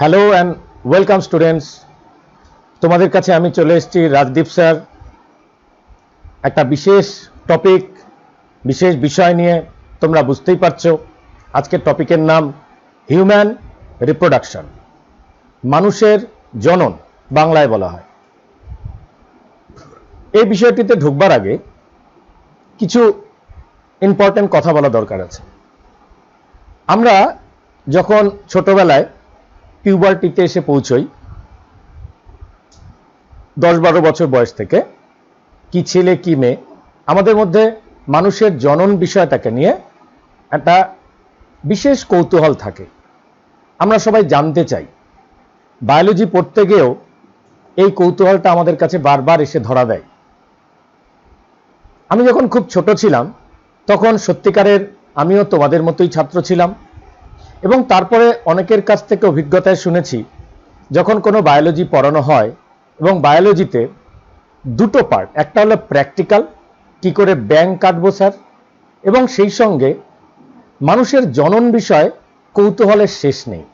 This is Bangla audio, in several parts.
Hello and welcome students. তোমাদের কাছে আমি চলে এসেছি রাজদীপ স্যার একটা বিশেষ টপিক, বিশেষ বিষয় নিয়ে। তোমরা বুঝতেই পারছো আজকের টপিকের নাম হিউম্যান রিপ্রোডাকশন, মানুষের জনন বাংলায় বলা হয়। এই বিষয়টিতে ঢুকবার আগে কিছু ইম্পর্টেন্ট কথা বলা দরকার আছে। আমরা যখন ছোটবেলায় পিউবার্টিতে এসে পৌঁছই 10-12 বছর বয়স থেকে, কি ছেলে কি মেয়ে, আমাদের মধ্যে মানুষের জনন বিষয়টাকে নিয়ে একটা বিশেষ কৌতূহল থাকে। আমরা সবাই জানতে চাই। বায়োলজি পড়তে গিয়েও এই কৌতূহলটা আমাদের কাছে বারবার এসে ধরা দেয়। আমি যখন খুব ছোট ছিলাম তখন সত্যিকারের আমিও তোমাদের মতোই ছাত্র ছিলাম, এবং তারপরে অনেকের কাছ থেকে অভিজ্ঞতায় শুনেছি যখন কোনো বায়োলজি পড়ানো হয় এবং বায়োলজিতে দুটো পার্ট, একটা হলো প্র্যাকটিক্যাল, কি করে ব্যাঙ কাটবো স্যার, এবং সেই সঙ্গে মানুষের জনন বিষয়ে কৌতূহলের শেষ নেই।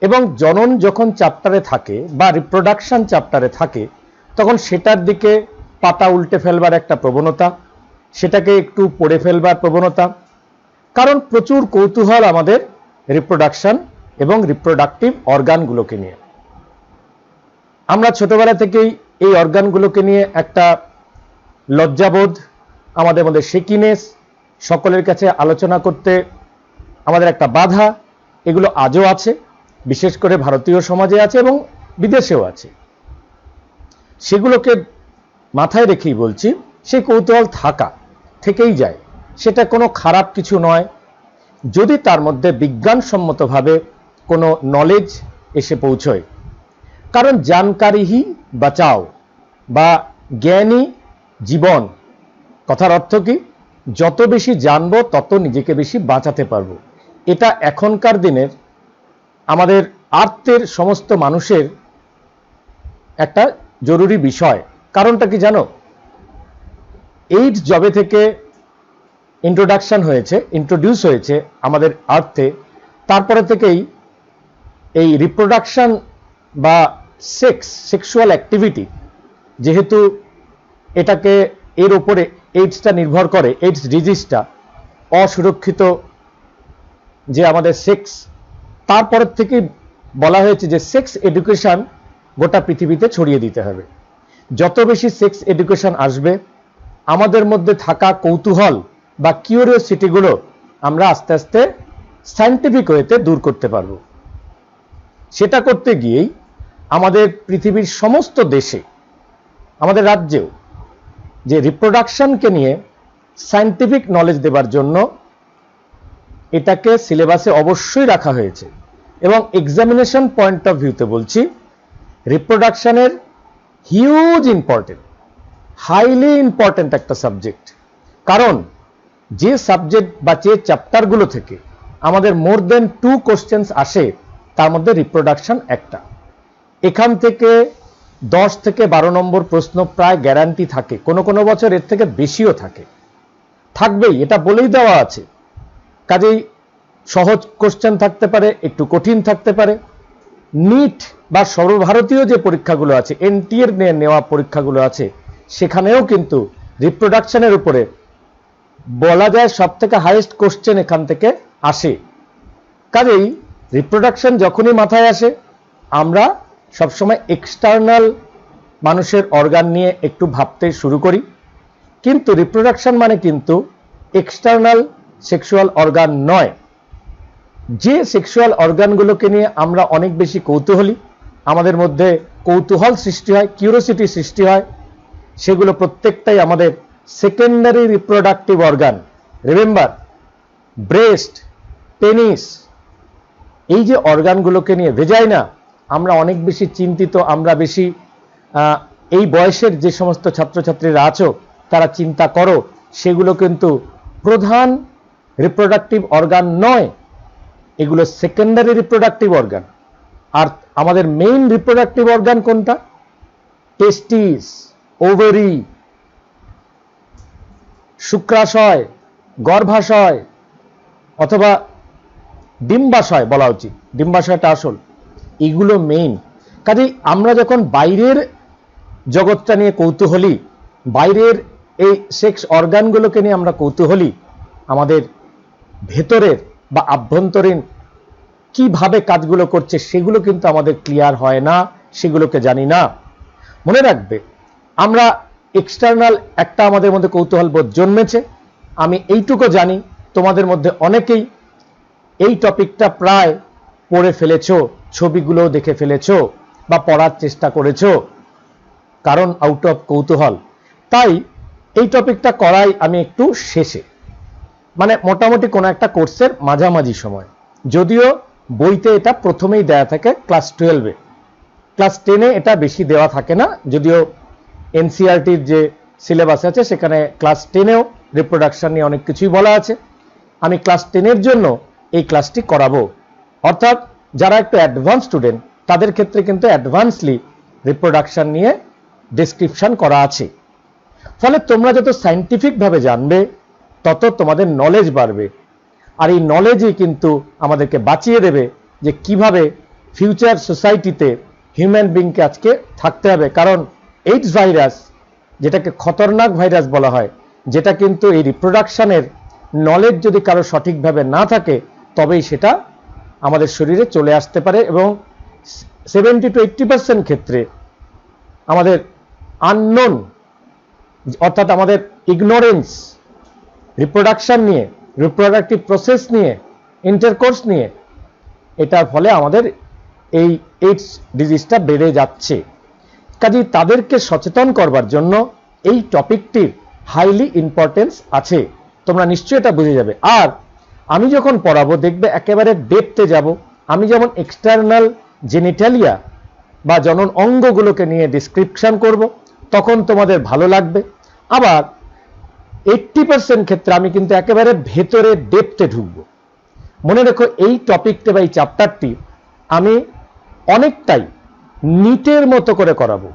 এবং জনন যখন চ্যাপ্টারে থাকে বা রিপ্রোডাকশন চ্যাপ্টারে থাকে তখন সেটার দিকে পাতা উল্টে ফেলবার একটা প্রবণতা, সেটাকে একটু পড়ে ফেলবার প্রবণতা, কারণ প্রচুর কৌতূহল আমাদের রিপ্রোডাকশন এবং রিপ্রোডাক্টিভ অর্গানগুলোকে নিয়ে। আমরা ছোটবেলা থেকেই এই অর্গানগুলোকে নিয়ে একটা লজ্জাবোধ, আমাদের মধ্যে শেকিনেস, সকলের কাছে আলোচনা করতে আমাদের একটা বাধা, এগুলো আজও আছে, বিশেষ করে ভারতীয় সমাজে আছে এবং বিদেশেও আছে। সেগুলোকে মাথায় রেখেই বলছি, সেই কৌতূহল থাকা থেকেই যায়, সেটা কোনো খারাপ কিছু নয় যদি তার মধ্যে বিজ্ঞানসম্মতভাবে কোনো নলেজ এসে পৌঁছয়। কারণ জানকারি হি বাঁচাও বা জ্ঞানী জীবন, কথার অর্থ কি, যত বেশি জানবো তত নিজেকে বেশি বাঁচাতে পারবো। এটা এখনকার দিনের আমাদের আর্থের সমস্ত মানুষের একটা জরুরি বিষয়। কারণটা কি জানো? এইডস জবে থেকে ইন্ট্রোডিউস হয়েছে আমাদের আর্থে, তারপরে থেকেই এই রিপ্রোডাকশন বা সেক্সুয়াল অ্যাক্টিভিটি, যেহেতু এটাকে এর উপরে এইডসটা নির্ভর করে, এইডস ডিজিজটা অসুরক্ষিত যে আমাদের সেক্স, তারপরের থেকে বলা হয়েছে যে সেক্স এডুকেশন গোটা পৃথিবীতে ছড়িয়ে দিতে হবে। যত বেশি সেক্স এডুকেশন আসবে, আমাদের মধ্যে থাকা কৌতূহল বা কিউরিওসিটিগুলো আমরা আস্তে আস্তে সায়েন্টিফিক ওয়েতে দূর করতে পারবো। সেটা করতে গিয়েই আমাদের পৃথিবীর সমস্ত দেশে, আমাদের রাজ্যেও, যে রিপ্রোডাকশনকে নিয়ে সায়েন্টিফিক নলেজ দেবার জন্য এটাকে সিলেবাসে অবশ্যই রাখা হয়েছে। এবং এক্সামিনেশন পয়েন্ট অফ ভিউতে বলছি, রিপ্রোডাকশনের হিউজ ইম্পর্টেন্ট, হাইলি ইম্পর্টেন্ট একটা সাবজেক্ট। কারণ যে সাবজেক্ট বা যে চ্যাপ্টারগুলো থেকে আমাদের মোর দেন 2 কোশ্চেন্স আসে, তার মধ্যে রিপ্রোডাকশন একটা। এখান থেকে 10 থেকে 12 নম্বর প্রশ্ন প্রায় গ্যারান্টি থাকে, কোনো কোনো বছর এর থেকে বেশিও থাকবেই, এটা বলেই দেওয়া আছে। কাজেই সহজ কোশ্চেন থাকতে পারে, একটু কঠিন থাকতে পারে। নিট বা সর্বভারতীয় যে পরীক্ষাগুলো আছে, এনটিএর নেওয়া পরীক্ষাগুলো আছে, সেখানেও কিন্তু রিপ্রোডাকশনের উপরে বলা যায় সব থেকে হাইয়েস্ট কোশ্চেন এখান থেকে আসে। কাজেই রিপ্রোডাকশন যখনই মাথায় আসে, আমরা সবসময় এক্সটার্নাল মানুষের অর্গান নিয়ে একটু ভাবতে শুরু করি। কিন্তু রিপ্রোডাকশন মানে কিন্তু এক্সটার্নাল সেক্সুয়াল অর্গান নয়। যে সেক্সুয়াল অর্গানগুলোকে নিয়ে আমরা অনেক বেশি কৌতূহলী, আমাদের মধ্যে কৌতূহল সৃষ্টি হয়, কিউরিওসিটি সৃষ্টি হয়, সেগুলো প্রত্যেকটাই আমাদের secondary reproductive organ. Remember, breast, penis, এই যে অর্গানগুলোকে নিয়ে ভেজাইনা, আমরা অনেক বেশি চিন্তিত। আমরা বেশি এই বয়সের যে সমস্ত ছাত্রছাত্রীরা আছো, তারা চিন্তা করো, সেগুলো কিন্তু প্রধান রিপ্রোডাক্টিভ অর্গান নয়, এগুলো সেকেন্ডারি রিপ্রোডাক্টিভ অর্গান। আর আমাদের মেইন রিপ্রোডাক্টিভ অর্গান কোনটা? টেস্টিস, ওভারি, শুক্রাশয়, গর্ভাশয়, অথবা ডিম্বাশয় বলা উচিত, ডিম্বাশয়টা আসল। এগুলো মেইন। কাজেই আমরা যখন বাইরের জগৎটা নিয়ে কৌতূহলী, বাইরের এই সেক্স অর্গানগুলোকে নিয়ে আমরা কৌতূহলী, আমাদের ভেতরের বা আভ্যন্তরীণ কিভাবে কাজগুলো করছে সেগুলো কিন্তু আমাদের ক্লিয়ার হয় না, সেগুলোকে জানি না। মনে রাখবে, আমরা এক্সটার্নাল একটা আমাদের মধ্যে কৌতূহল বোধ জন্মেছে। আমি এইটুকু জানি, তোমাদের মধ্যে অনেকেই এই টপিকটা প্রায় পড়ে ফেলেছো, ছবিগুলো দেখে ফেলেছো বা পড়ার চেষ্টা করেছো, কারণ আউট অফ কৌতূহল। তাই এই টপিকটা করাই আমি একটু শেষে, মানে মোটামুটি কোনো একটা কোর্সের মাঝামাঝি সময়, যদিও বইতে এটা প্রথমেই দেয়া থাকে ক্লাস 12-এ, ক্লাস 10-এ এটা বেশি দেওয়া থাকে না, যদিও এনসিইআরটির যে সিলেবাস আছে সেখানে ক্লাস 10-এও রিপ্রোডাকশন নিয়ে অনেক কিছুই বলা আছে। আমি ক্লাস 10-এর জন্য এই ক্লাসটি করাবো, অর্থাৎ যারা একটু অ্যাডভান্স স্টুডেন্ট তাদের ক্ষেত্রে কিন্তু অ্যাডভান্সলি রিপ্রোডাকশন নিয়ে ডেসক্রিপশন করা আছে। ফলে তোমরা যত সায়েন্টিফিক ভাবে জানবে তত তোমাদের নলেজ বাড়বে, আর এই নলেজই কিন্তু আমাদেরকে বাঁচিয়ে দেবে যে কিভাবে ফিউচার সোসাইটিতে হিউম্যান বিংকে আজকে থাকতে হবে। কারণ এইডস ভাইরাস, যেটাকে খতরনাক ভাইরাস বলা হয়, যেটা কিন্তু এই রিপ্রোডাকশনের নলেজ যদি কারো সঠিকভাবে না থাকে তবেই সেটা আমাদের শরীরে চলে আসতে পারে, এবং 70 to 80% ক্ষেত্রে আমাদের আননোন, অর্থাৎ আমাদের ইগনোরেন্স রিপ্রোডাকশন নিয়ে, রিপ্রোডাক্টিভ প্রসেস নিয়ে, ইন্টারকোর্স নিয়ে, এটার ফলে আমাদের এই এইডস ডিজিজটা বেড়ে যাচ্ছে। কাজেই তাদেরকে সচেতন করবার জন্য এই টপিকটির হাইলি ইম্পর্টেন্স আছে, তোমরা নিশ্চয়ই এটা বুঝে যাবে। আর আমি যখন পড়াবো দেখবে একেবারে ডেপথে যাব। আমি যেমন এক্সটার্নাল জেনিটালিয়া বা জনন অঙ্গগুলোকে নিয়ে ডিসক্রিপশন করব, তখন তোমাদের ভালো লাগবে। আবার 80% ক্ষেত্রে আমি কিন্তু একেবারে ভেতরে ডেপথে ঢুকবো। মনে রেখো, এই টপিকটা বা এই চ্যাপ্টারটি আমি অনেকটাই নিটের মতো করে করাবো।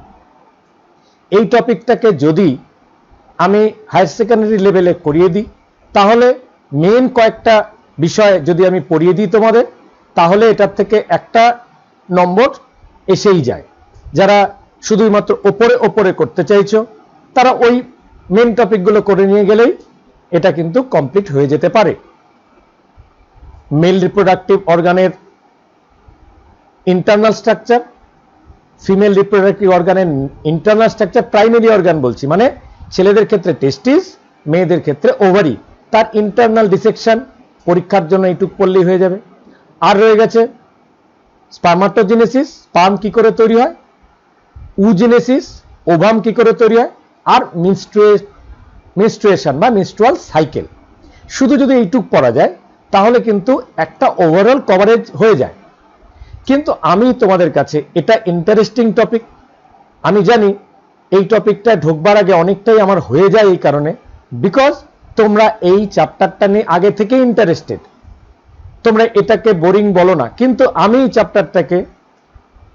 এই টপিকটাকে যদি আমি হায়ার সেকেন্ডারি লেভেলে করিয়ে দিই, তাহলে মেন কয়েকটা বিষয় যদি আমি পড়িয়ে দিই তোমাদের, তাহলে এটার থেকে একটা নম্বর এসেই যায়। যারা শুধুই মাত্র ওপরে ওপরে করতে চাইছো, তারা ওই মেন টপিকগুলো করে নিয়ে গেলেই এটা কিন্তু কমপ্লিট হয়ে যেতে পারে। মেল রিপ্রোডাক্টিভ অর্গানের ইন্টারনাল স্ট্রাকচার, ফিমেল রিপ্রোডাক্টিভ অর্গানের ইন্টারনাল স্ট্রাকচার, প্রাইমারি অর্গান বলছি, মানে ছেলেদের ক্ষেত্রে টেস্টিস, মেয়েদের ক্ষেত্রে ওভারি, তার ইন্টারনাল ডিসেকশন পরীক্ষার জন্য এইটুক পড়লেই হয়ে যাবে। আর রয়ে গেছে স্পার্মাটোজেনেসিস, স্পার্ম কি করে তৈরি হয়, উজেনেসিস, ওভাম কি করে তৈরি হয়, আর মেনস্ট্রুয়েশন বা মেনস্ট্রুয়াল সাইকেল। শুধু যদি এইটুক পড়া যায় তাহলে কিন্তু একটা ওভারঅল কভারেজ হয়ে যায়। কিন্তু আমি তোমাদের কাছে, এটা ইন্টারেস্টিং টপিক, আমি জানি এই টপিকটা ঢোকবার আগে অনেকটাই আমার হয়ে যায়, এই কারণে বিকজ তোমরা এই চ্যাপ্টারটা নিয়ে আগে থেকে ইন্টারেস্টেড, তোমরা এটাকে বোরিং বলো না। কিন্তু আমি এই চ্যাপ্টারটাকে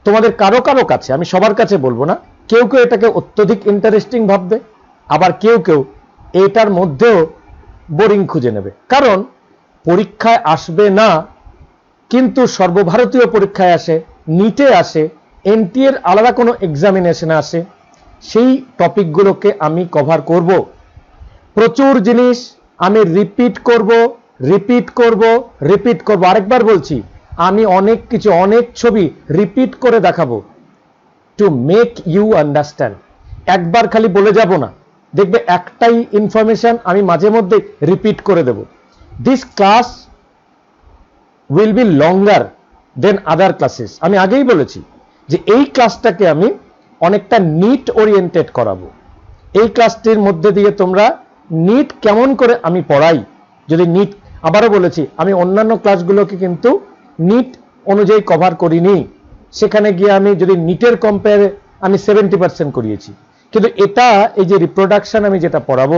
তোমাদের কারো কারো কাছে, আমি সবার কাছে বলবো না, কেউ কেউ এটাকে অত্যধিক ইন্টারেস্টিং ভাববে, আবার কেউ কেউ এটার মধ্যেও বোরিং খুঁজে নেবে। কারণ পরীক্ষায় আসবে না, কিন্তু সর্বভারতীয় পরীক্ষায় আসে, নিটে আসে, এনটি এর আলাদা কোনো এক্সামিনেশনে আসে, সেই টপিকগুলোকে আমি কভার করব। প্রচুর জিনিস আমি রিপিট করব, রিপিট করব, রিপিট করব। আরেকবার বলছি, আমি অনেক কিছু, অনেক ছবি রিপিট করে দেখাবো টু মেক ইউ আন্ডারস্ট্যান্ড। একবার খালি বলে যাব না, দেখবে একটাই ইনফরমেশন আমি মাঝে মধ্যে রিপিট করে দেব। This class will be longer than other classes. আমি আগেই বলেছি যে এই ক্লাসটাকে আমি অনেকটা নিট ওরিয়েন্টেড করাবো। এই ক্লাসটির মধ্যে দিয়ে তোমরা নিট কেমন করে আমি পড়াই, যদি নিট, আবারও বলেছি আমি অন্যান্য ক্লাসগুলোকে কিন্তু নিট অনুযায়ী কভার করিনি, সেখানে গিয়ে আমি যদি নিটের কম্পেয়ারে আমি 70% করিয়েছি। কিন্তু এটা, এই যে রিপ্রোডাকশন আমি যেটা পড়াবো,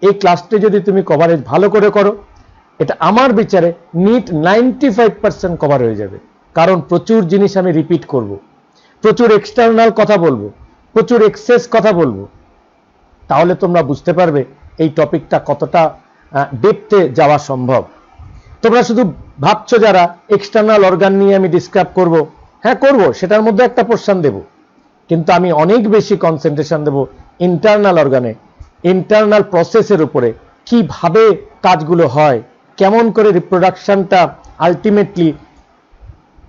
এই ক্লাসটি যদি তুমি কভারেজ ভালো করে করো, এটা আমার বিচারে নিট 95% কভার হয়ে যাবে। কারণ প্রচুর জিনিস আমি রিপিট করব, প্রচুর এক্সটার্নাল কথা বলবো, প্রচুর এক্সেস কথা বলবো। তাহলে তোমরা বুঝতে পারবে এই টপিকটা কতটা ডেপথে যাওয়া সম্ভব। তোমরা শুধু ভাবছো যারা এক্সটার্নাল অর্গান নিয়ে আমি ডিসক্রাইব করব, হ্যাঁ করব, সেটার মধ্যে একটা পোর্শন দেব, কিন্তু আমি অনেক বেশি কনসেন্ট্রেশন দেব ইন্টারনাল অর্গানে, ইন্টারনাল প্রসেসের উপরে, কিভাবে কাজগুলো হয়, কেমন করে রিপ্রোডাকশনটা আলটিমেটলি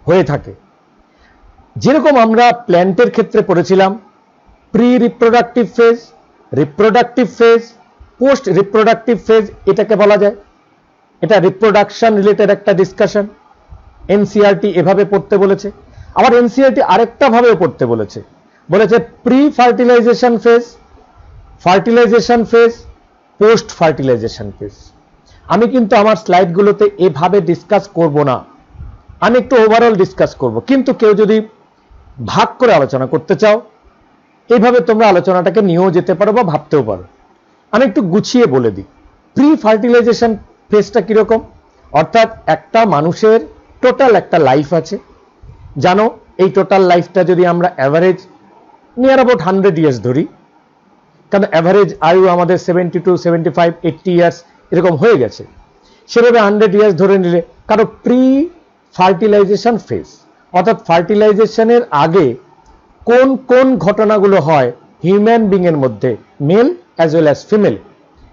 হয়ে থাকে। যেরকম আমরা প্ল্যান্টের ক্ষেত্রে পড়েছিলাম pre reproductive phase, reproductive phase, post reproductive phase এটাকে বলা যায়। এটা রিপ্রোডাকশন রিলেটেড একটা ডিসকাশন। এনসিইআরটি এভাবে পড়তে বলেছে, আবার এনসিইআরটি আরেকটা ভাবেও পড়তে বলেছে, বলেছে pre fertilization phase, fertilization phase, post fertilization phase. আমি কিন্তু আমার স্লাইডগুলোতে এভাবে ডিসকাস করব না, আমি একটু ওভারঅল ডিসকাস করব। কিন্তু কেউ যদি ভাগ করে আলোচনা করতে চাও, এইভাবে তোমরা আলোচনাটাকে নিয়েও যেতে পারো বা ভাবতেও পারো। আমি একটু গুছিয়ে বলে দিই প্রি ফার্টিলাইজেশন ফেজটা কিরকম। অর্থাৎ একটা মানুষের টোটাল একটা লাইফ আছে, জানো এই টোটাল লাইফটা যদি আমরা অ্যাভারেজ নিয়ার অ্যাবাউট 100 ইয়ার্স ধরি, কারণ অ্যাভারেজ আয়ু আমাদের 72, 75, 80 ইয়ার্স এরকম হয়ে গেছে, সেভাবে 100 ইয়ার্স ধরে নিলে কারো প্রি ফার্টিলাইজেশন ফেজ, অর্থাৎ ফার্টিলাইজেশনের আগে কোন কোন ঘটনাগুলো হয় হিউম্যান বিং এর মধ্যে, male as well as female,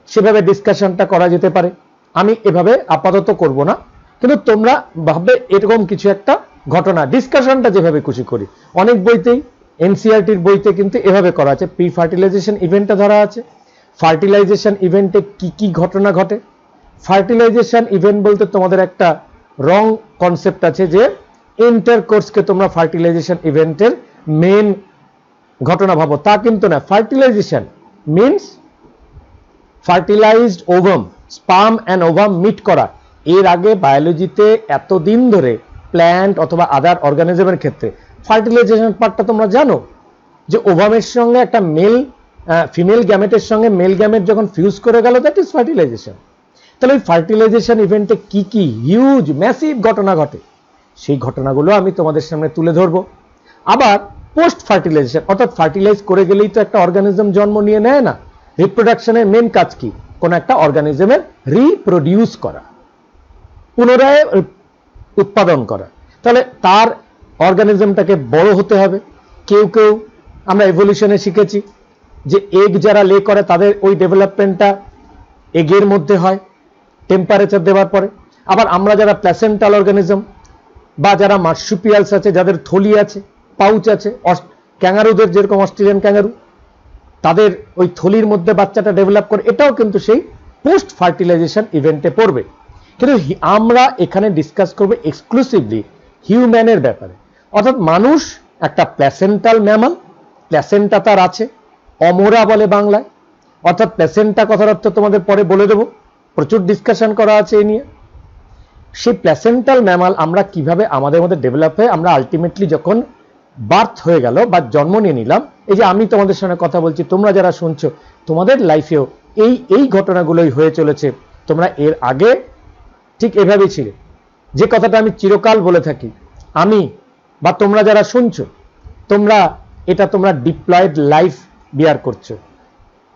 সেভাবে ডিসকাশনটা করা যেতে পারে। আমি এভাবে আপাতত করব না, কিন্তু তোমরা ভাববে এরকম কিছু একটা ঘটনা, ডিসকাশনটা যেভাবে খুশি করি। অনেক বইতেই, এনসিইআরটির বইতে কিন্তু এভাবে করা আছে, প্রি ফার্টিলাইজেশন ইভেন্টটা ধরা আছে, ফার্টিলাইজেশন ইভেন্টে কি কি ঘটনা ঘটে। ফার্টিলাইজেশন ইভেন্ট বলতে তোমাদের একটা রং কনসেপ্ট আছে যে ইন্টারকোর্সকে তোমরা ফার্টিলাইজেশন ইভেন্টের মেন ঘটনা ভাবো, তা কিন্তু না। Fertilization means fertilized ovum, sperm and ovum meet করা। এর আগে বায়োলজিতে এতদিন ধরে প্ল্যান্ট অথবা আদার অর্গানিজমের ক্ষেত্রে ফার্টিলাইজেশন পার্টটা তোমরা জানো যে ওভামের সঙ্গে একটা মেল ফিমেল গ্যামেটের সঙ্গে মেল গ্যামেট যখন ফিউজ করে গেল, দ্যাট ইজ ফার্টিলাইজেশন। তাহলে ওই ফার্টিলাইজেশন ইভেন্টে কি কি হিউজ ম্যাসিভ ঘটনা ঘটে, সেই ঘটনাগুলো আমি তোমাদের সামনে তুলে ধরবো। আবার পোস্ট ফার্টিলাইজেশন, অর্থাৎ ফার্টিলাইজ করে গেলেই তো একটা অর্গানিজম জন্ম নিয়ে নেয় না। রিপ্রোডাকশনের মেন কাজ কি? কোন একটা অর্গানিজমের রিপ্রোডিউস করা, পুনরায় উৎপাদন করা। তাহলে তার অর্গানিজমটাকে বড় হতে হবে। কেউ কেউ আমরা এভলিউশনে শিখেছি যে এগ যারা লে করে তাদের ওই ডেভেলপমেন্টটা এগের মধ্যে হয় টেম্পারেচার দেওয়ার পরে। আবার আমরা যারা প্ল্যাসেন্টাল অর্গানিজম বা যারা মার্সুপিয়ালস আছে, যাদের থলি আছে, পাউচ আছে, ক্যাঙ্গারুদের যেরকম অস্ট্রেলিয়ান ক্যাঙ্গারু, তাদের ওই থলির মধ্যে বাচ্চাটা ডেভেলপ করে, এটাও কিন্তু সেই পোস্ট ফার্টিলাইজেশন ইভেন্টে পড়বে। কিন্তু আমরা এখানে ডিসকাস করব এক্সক্লুসিভলি হিউম্যানের ব্যাপারে। অর্থাৎ মানুষ একটা প্ল্যাসেন্টাল ম্যামাল, প্ল্যাসেন্টা তার আছে, অমরা বলে বাংলায়। অর্থাৎ প্ল্যাসেন্টা কথার অর্থ তোমাদের পরে বলে দেবো, প্রচুর ডিসকাশন করা আছে এ নিয়ে। সেই প্ল্যাসেন্টাল ম্যামাল আমরা কিভাবে আমাদের মধ্যে ডেভেলপ হয়ে আমরা আলটিমেটলি যখন বার্থ হয়ে গেল বা জন্ম নিয়ে নিলাম, এই যে আমি তোমাদের সঙ্গে কথা বলছি, তোমরা যারা শুনছো তোমাদের লাইফেও এই ঘটনাগুলোই হয়ে চলেছে। তোমরা এর আগে ঠিক এভাবেই ছিলে, যে কথাটা আমি চিরকাল বলে থাকি, আমি বা তোমরা যারা শুনছো, তোমরা ডিপ্লয়েড লাইফ বিয়ার করছো।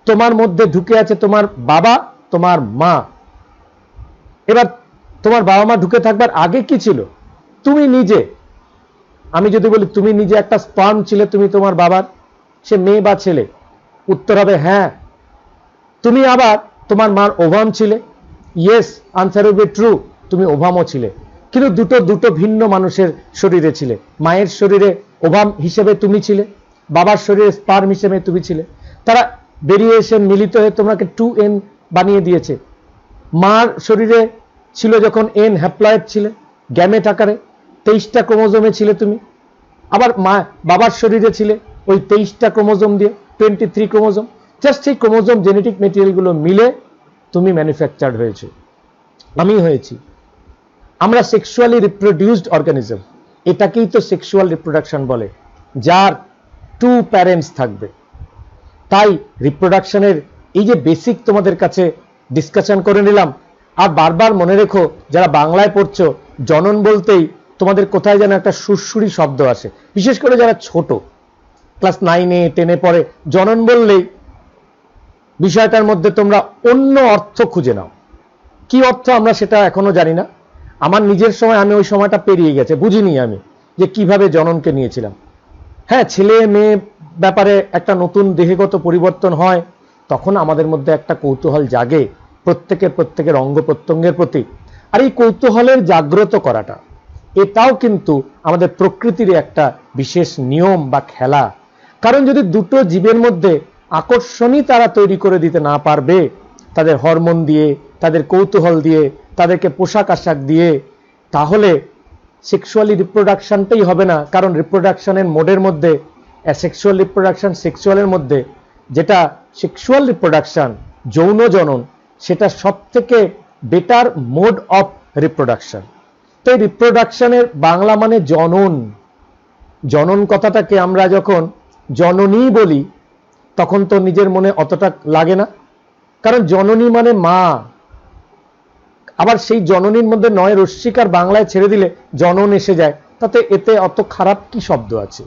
তোমার মধ্যে ঢুকে আছে তোমার বাবা, তোমার মা। এবার তোমার বাবা মা ঢুকে থাকবার আগে কি ছিল? তুমি নিজে। আমি যদি বলি তুমি নিজে একটা স্পার্ম ছিলে, তুমি তোমার বাবার, সে মেয়ে বা ছেলে, উত্তর হবে হ্যাঁ। তুমি আবার তোমার মার ওভাম ছিলে, yes, answer will be true, তুমি ওভামও ছিলে। কিন্তু দুটো ভিন্ন মানুষের শরীরে ছিলে। মায়ের শরীরে ওভাম হিসেবে তুমি ছিলে, বাবার শরীরে স্পার্ম হিসেবে তুমি ছিলে। তারা বেরিয়ে এসে মিলিত হয়ে তোমাকে 2N বানিয়ে দিয়েছে। মার শরীরে ছিল যখন N, হ্যাপ্লয়েড ছিলে, গ্যামেট আকারে 23টা ক্রোমোজোমে ছিলে তুমি। আবার বাবার শরীরে ছিলে ওই 23টা ক্রোমোজোম দিয়ে, 23 ক্রোমোজোম। জাস্ট সেই ক্রোমোজোম জেনেটিক মেটেরিয়ালগুলো মিলে তুমি ম্যানুফ্যাকচার্ড হয়েছে, আমি হয়েছি। আমরা সেক্সুয়ালি রিপ্রোডিউসড অর্গানিজম, এটাকেই তো সেক্সুয়াল রিপ্রোডাকশন বলে, যার 2 প্যারেন্টস থাকবে। তাই রিপ্রোডাকশনের এই যে বেসিক তোমাদের কাছে ডিসকাশন করে নিলাম। আর বারবার মনে রেখো, যারা বাংলায় পড়ছো, জনন বলতেই তোমাদের কোথায় যেন একটা সুরসুরি শব্দ আসে, বিশেষ করে যারা ছোট ক্লাস 9-এ 10-এ পড়ে, জনন বললেই বিষয়টার মধ্যে তোমরা অন্য অর্থ খুঁজে নাও। কি অর্থ আমরা সেটা এখনো জানি না। আমার নিজের সময় আমি ওই সময়টা পেরিয়ে গেছে, বুঝিনি আমি যে কিভাবে জননকে নিয়েছিলাম। হ্যাঁ, ছেলে মেয়ে ব্যাপারে একটা নতুন দেহগত পরিবর্তন হয়, তখন আমাদের মধ্যে একটা কৌতূহল জাগে প্রত্যেকের অঙ্গ প্রত্যঙ্গের প্রতি। আর এই কৌতূহলের জাগ্রত করাটা, এটাও কিন্তু আমাদের প্রকৃতির একটা বিশেষ নিয়ম বা খেলা। কারণ যদি দুটো জীবের মধ্যে আকর্ষণই তারা তৈরি করে দিতে না পারবে, তাদের হরমোন দিয়ে, তাদের কৌতূহল দিয়ে, তাদেরকে পোশাক আশাক দিয়ে, তাহলে সেক্সুয়ালি রিপ্রোডাকশনটাই হবে না। কারণ রিপ্রোডাকশনের মোডের মধ্যে, অ্যাসেক্সুয়াল রিপ্রোডাকশন সেক্সুয়ালের মধ্যে, যেটা সেক্সুয়াল রিপ্রোডাকশন যৌন জনন, সেটা সব থেকে বেটার মোড অফ রিপ্রোডাকশন। তো এই রিপ্রোডাকশনের বাংলা মানে জনন। জনন কথাটাকে আমরা যখন জননী বলি, তখন তো নিজের মনে অতটা লাগে না, কারণ জননী মানে মা। আবার সেই জননীর মধ্যে নয় রস্যিকার বাংলায় ছেড়ে দিলে জনন এসে যায়, তাতে এতে অত খারাপ কি শব্দ আছে?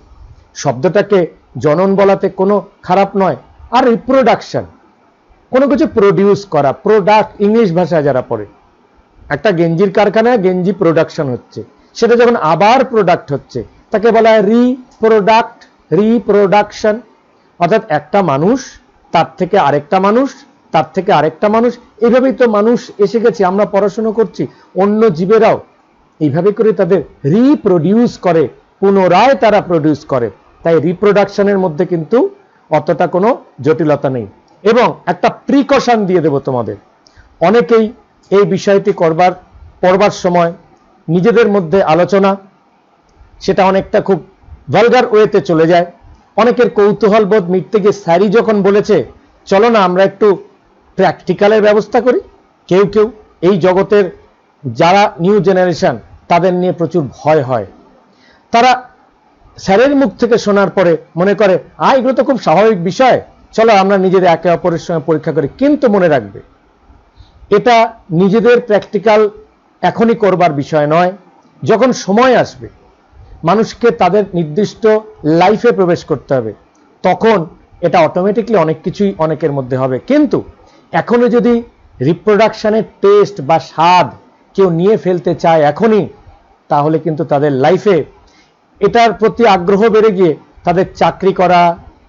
শব্দটাকে জনন বলাতে কোনো খারাপ নয়। আর রিপ্রোডাকশন, কোনো কিছু প্রডিউস করা, প্রোডাক্ট ইংলিশ ভাষায় যারা পড়ে, একটা গেঞ্জির কারখানায় গেঞ্জি প্রোডাকশন হচ্ছে, সেটা যখন আবার প্রোডাক্ট হচ্ছে তাকে বলা হয় রিপ্রোডাকশন। অর্থাৎ একটা মানুষ, তার থেকে আরেকটা মানুষ, তার থেকে আরেকটা মানুষ, এইভাবেই তো মানুষ এসে গেছে। আমরা পড়াশোনা করছি, অন্য জীবেরাও এইভাবে করে তাদের রিপ্রোডিউস করে, পুনরায় তারা প্রডিউস করে। তাই রিপ্রোডাকশনের মধ্যে কিন্তু অতটা কোনো জটিলতা নেই। এবং একটা প্রিকশন দিয়ে দেব তোমাদের, অনেকেই এই বিষয়টি পড়বার সময় নিজেদের মধ্যে আলোচনা, সেটা অনেকটা খুব ভালগার ওয়েতে চলে যায়। অনেকের কৌতূহল বোধ মিটতে গিয়ে স্যারই যখন বলেছে চলো না আমরা একটু প্র্যাকটিক্যালের ব্যবস্থা করি, কেউ কেউ এই জগতের যারা নিউ জেনারেশন, তাদের নিয়ে প্রচুর ভয় হয়। তারা স্যারের মুখ থেকে শোনার পরে মনে করে এগুলো তো খুব স্বাভাবিক বিষয়, চলো আমরা নিজেদের একে অপরের সঙ্গে পরীক্ষা করি। কিন্তু মনে রাখবে, এটা নিজেদের প্র্যাকটিক্যাল এখনই করবার বিষয় নয়। যখন সময় আসবে, মানুষকে তাদের নির্দিষ্ট লাইফে প্রবেশ করতে হবে, তখন এটা অটোমেটিকলি অনেক কিছুই অনেকের মধ্যে হবে। কিন্তু এখনো যদি রিপ্রোডাকশনের টেস্ট বা স্বাদ কেউ নিয়ে ফেলতে চায় এখনই, তাহলে কিন্তু তাদের লাইফে এটার প্রতি আগ্রহ বেড়ে গিয়ে তাদের চাকরি করা,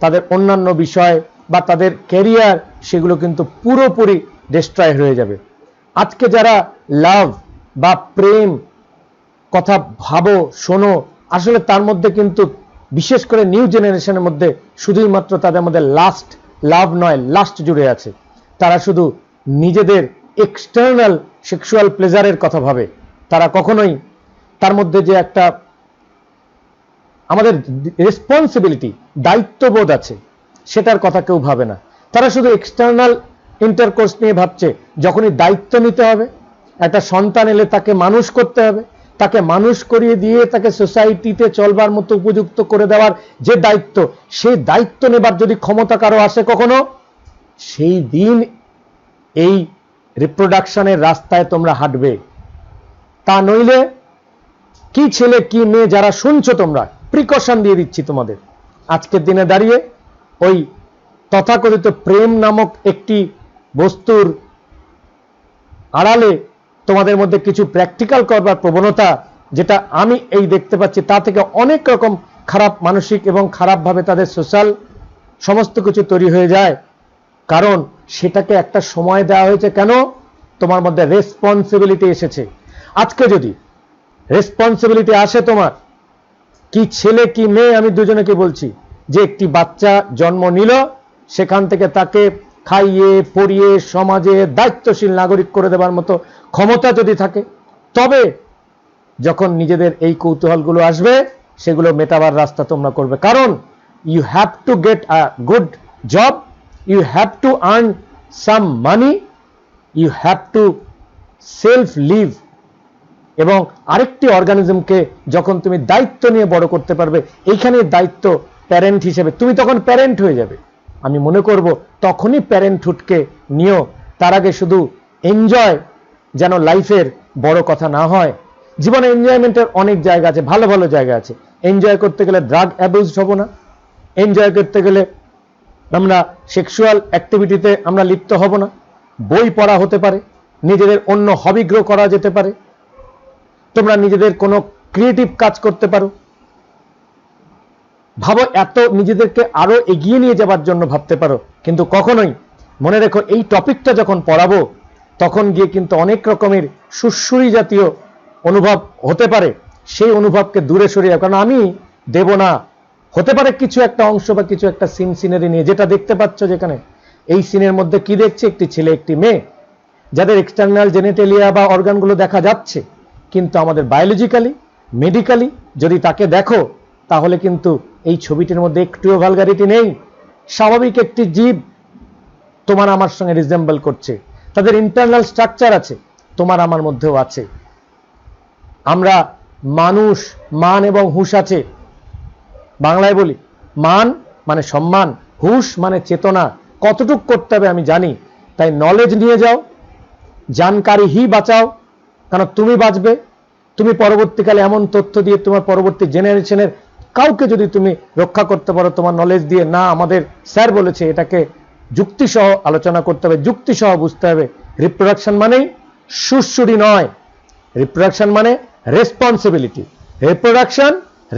তাদের অন্যান্য বিষয় বা তাদের ক্যারিয়ার, সেগুলো কিন্তু পুরোপুরি ডিস্ট্রয় হয়ে যাবে। আজকে যারা লাভ বা প্রেম কথা ভাবো, শোনো, আসলে তার মধ্যে কিন্তু বিশেষ করে নিউ জেনারেশনের মধ্যে শুধুই মাত্র তাদের মধ্যে লাস্ট লাভ নয়, লাস্ট জুড়ে আছে। তারা শুধু নিজেদের এক্সটার্নাল সেক্সুয়াল প্লেজারের কথা ভাবে। তারা কখনোই তার মধ্যে যে একটা আমাদের রেসপন্সিবিলিটি, দায়িত্ববোধ আছে, সেটার কথা কেউ ভাবে না। তারা শুধু এক্সটার্নাল ইন্টারকোর্স নিয়ে ভাবছে। যখনই দায়িত্ব নিতে হবে, একটা সন্তান এলে তাকে মানুষ করতে হবে, তাকে মানুষ করিয়ে দিয়ে তাকে সোসাইটিতে চলবার মতো উপযুক্ত করে দেওয়ার যে দায়িত্ব, সেই দায়িত্ব নেবার যদি ক্ষমতা কারো আসে কখনো, সেই দিন এই রিপ্রোডাকশনের রাস্তায় তোমরা হাঁটবে। তা নইলে কি ছেলে কি মেয়ে যারা শুনছো, তোমরা প্রিকশন দিয়ে দিচ্ছি তোমাদের। আজকের দিনে দাঁড়িয়ে ওই তথাকথিত প্রেম নামক একটি বস্তুর আড়ালে তোমাদের মধ্যে কিছু প্র্যাকটিক্যাল করবার প্রবণতা, যেটা আমি এই দেখতে পাচ্ছি, তা থেকে অনেক রকম খারাপ মানসিক এবং খারাপভাবে তাদের সোশ্যাল সমস্ত কিছু তৈরি হয়ে যায়। কারণ সেটাকে একটা সময় দেওয়া হয়েছে। কেন? তোমার মধ্যে রেসপন্সিবিলিটি এসেছে। আজকে যদি রেসপন্সিবিলিটি আসে তোমার, কি ছেলে কি মেয়ে, আমি দুজনেকে বলছি, যে একটি বাচ্চা জন্ম নিল, সেখান থেকে তাকে খাইয়ে পরিয়ে সমাজে দায়িত্বশীল নাগরিক করে দেবার মতো ক্ষমতা যদি থাকে, তবে যখন নিজেদের এই কৌতূহলগুলো আসবে, সেগুলো মেটাবার রাস্তা তোমরা করবে। কারণ you have to get a good job, you have to earn some money, you have to self live. এবং আরেকটি অর্গানিজমকে যখন তুমি দায়িত্ব নিয়ে বড় করতে পারবে, এইখানে দায়িত্ব প্যারেন্ট হিসেবে তুমি তখন প্যারেন্ট হয়ে যাবে। আমি মনে করব তখনই প্যারেন্টহুডকে নিও। তার আগে শুধু এনজয় যেন লাইফের বড় কথা না হয়। জীবনে এনজয়মেন্টের অনেক জায়গা আছে, ভালো ভালো জায়গা আছে। এনজয় করতে গেলে ড্রাগ অ্যাবিউজ হব না, এনজয় করতে গেলে আমরা সেক্সুয়াল অ্যাক্টিভিটিতে আমরা লিপ্ত হব না। বই পড়া হতে পারে, নিজেদের অন্য হবি গ্রো করা যেতে পারে, তোমরা নিজেদের কোনো ক্রিয়েটিভ কাজ করতে পারো, ভাবো এত নিজেদেরকে আরো এগিয়ে নিয়ে যাবার জন্য ভাবতে পারো, কিন্তু কখনোই মনে রেখো এই টপিকটা যখন পড়াবো তখন গিয়ে কিন্তু অনেক রকমের সুশ্রুরি জাতীয় অনুভব হতে পারে, সেই অনুভবকে দূরে সরিয়ে, কারণ আমি দেব না। হতে পারে কিছু একটা অংশ বা কিছু একটা সিনারি নিয়ে, যেটা দেখতে পাচ্ছ যেখানে এই সিনের মধ্যে কি দেখছে, একটি ছেলে একটি মেয়ে যাদের এক্সটার্নাল জেনিটেলিয়া বা অর্গানগুলো দেখা যাচ্ছে, কিন্তু আমাদের বায়োলজিক্যালি মেডিকেলি যদি তাকে দেখো তাহলে কিন্তু এই ছবিটির মধ্যে একটুও ভালগারিটি নেই। স্বাভাবিক একটি জীব তোমার আমার সঙ্গে রিজেম্বল করছে, তাদের ইন্টারনাল স্ট্রাকচার আছে, তোমার আমার মধ্যেও আছে। আমরা মানুষ, মান এবং হুঁশ আছে। বাংলায় বলি মান মানে সম্মান, হুঁশ মানে চেতনা। কতটুক করতে হবে আমি জানি, তাই নলেজ নিয়ে যাও, জানকারি হি বাঁচাও, কারণ তুমি বাঁচবে। তুমি পরবর্তীকালে এমন তথ্য দিয়ে তোমার পরবর্তী জেনারেশনের কাউকে যদি তুমি রক্ষা করতে পারো তোমার নলেজ দিয়ে, না আমাদের স্যার বলেছে এটাকে যুক্তিসহ আলোচনা করতে হবে, যুক্তিসহ বুঝতে হবে। রিপ্রোডাকশন মানেই সুশ্রুরি নয়, রিপ্রোডাকশন মানে responsibility. Reproduction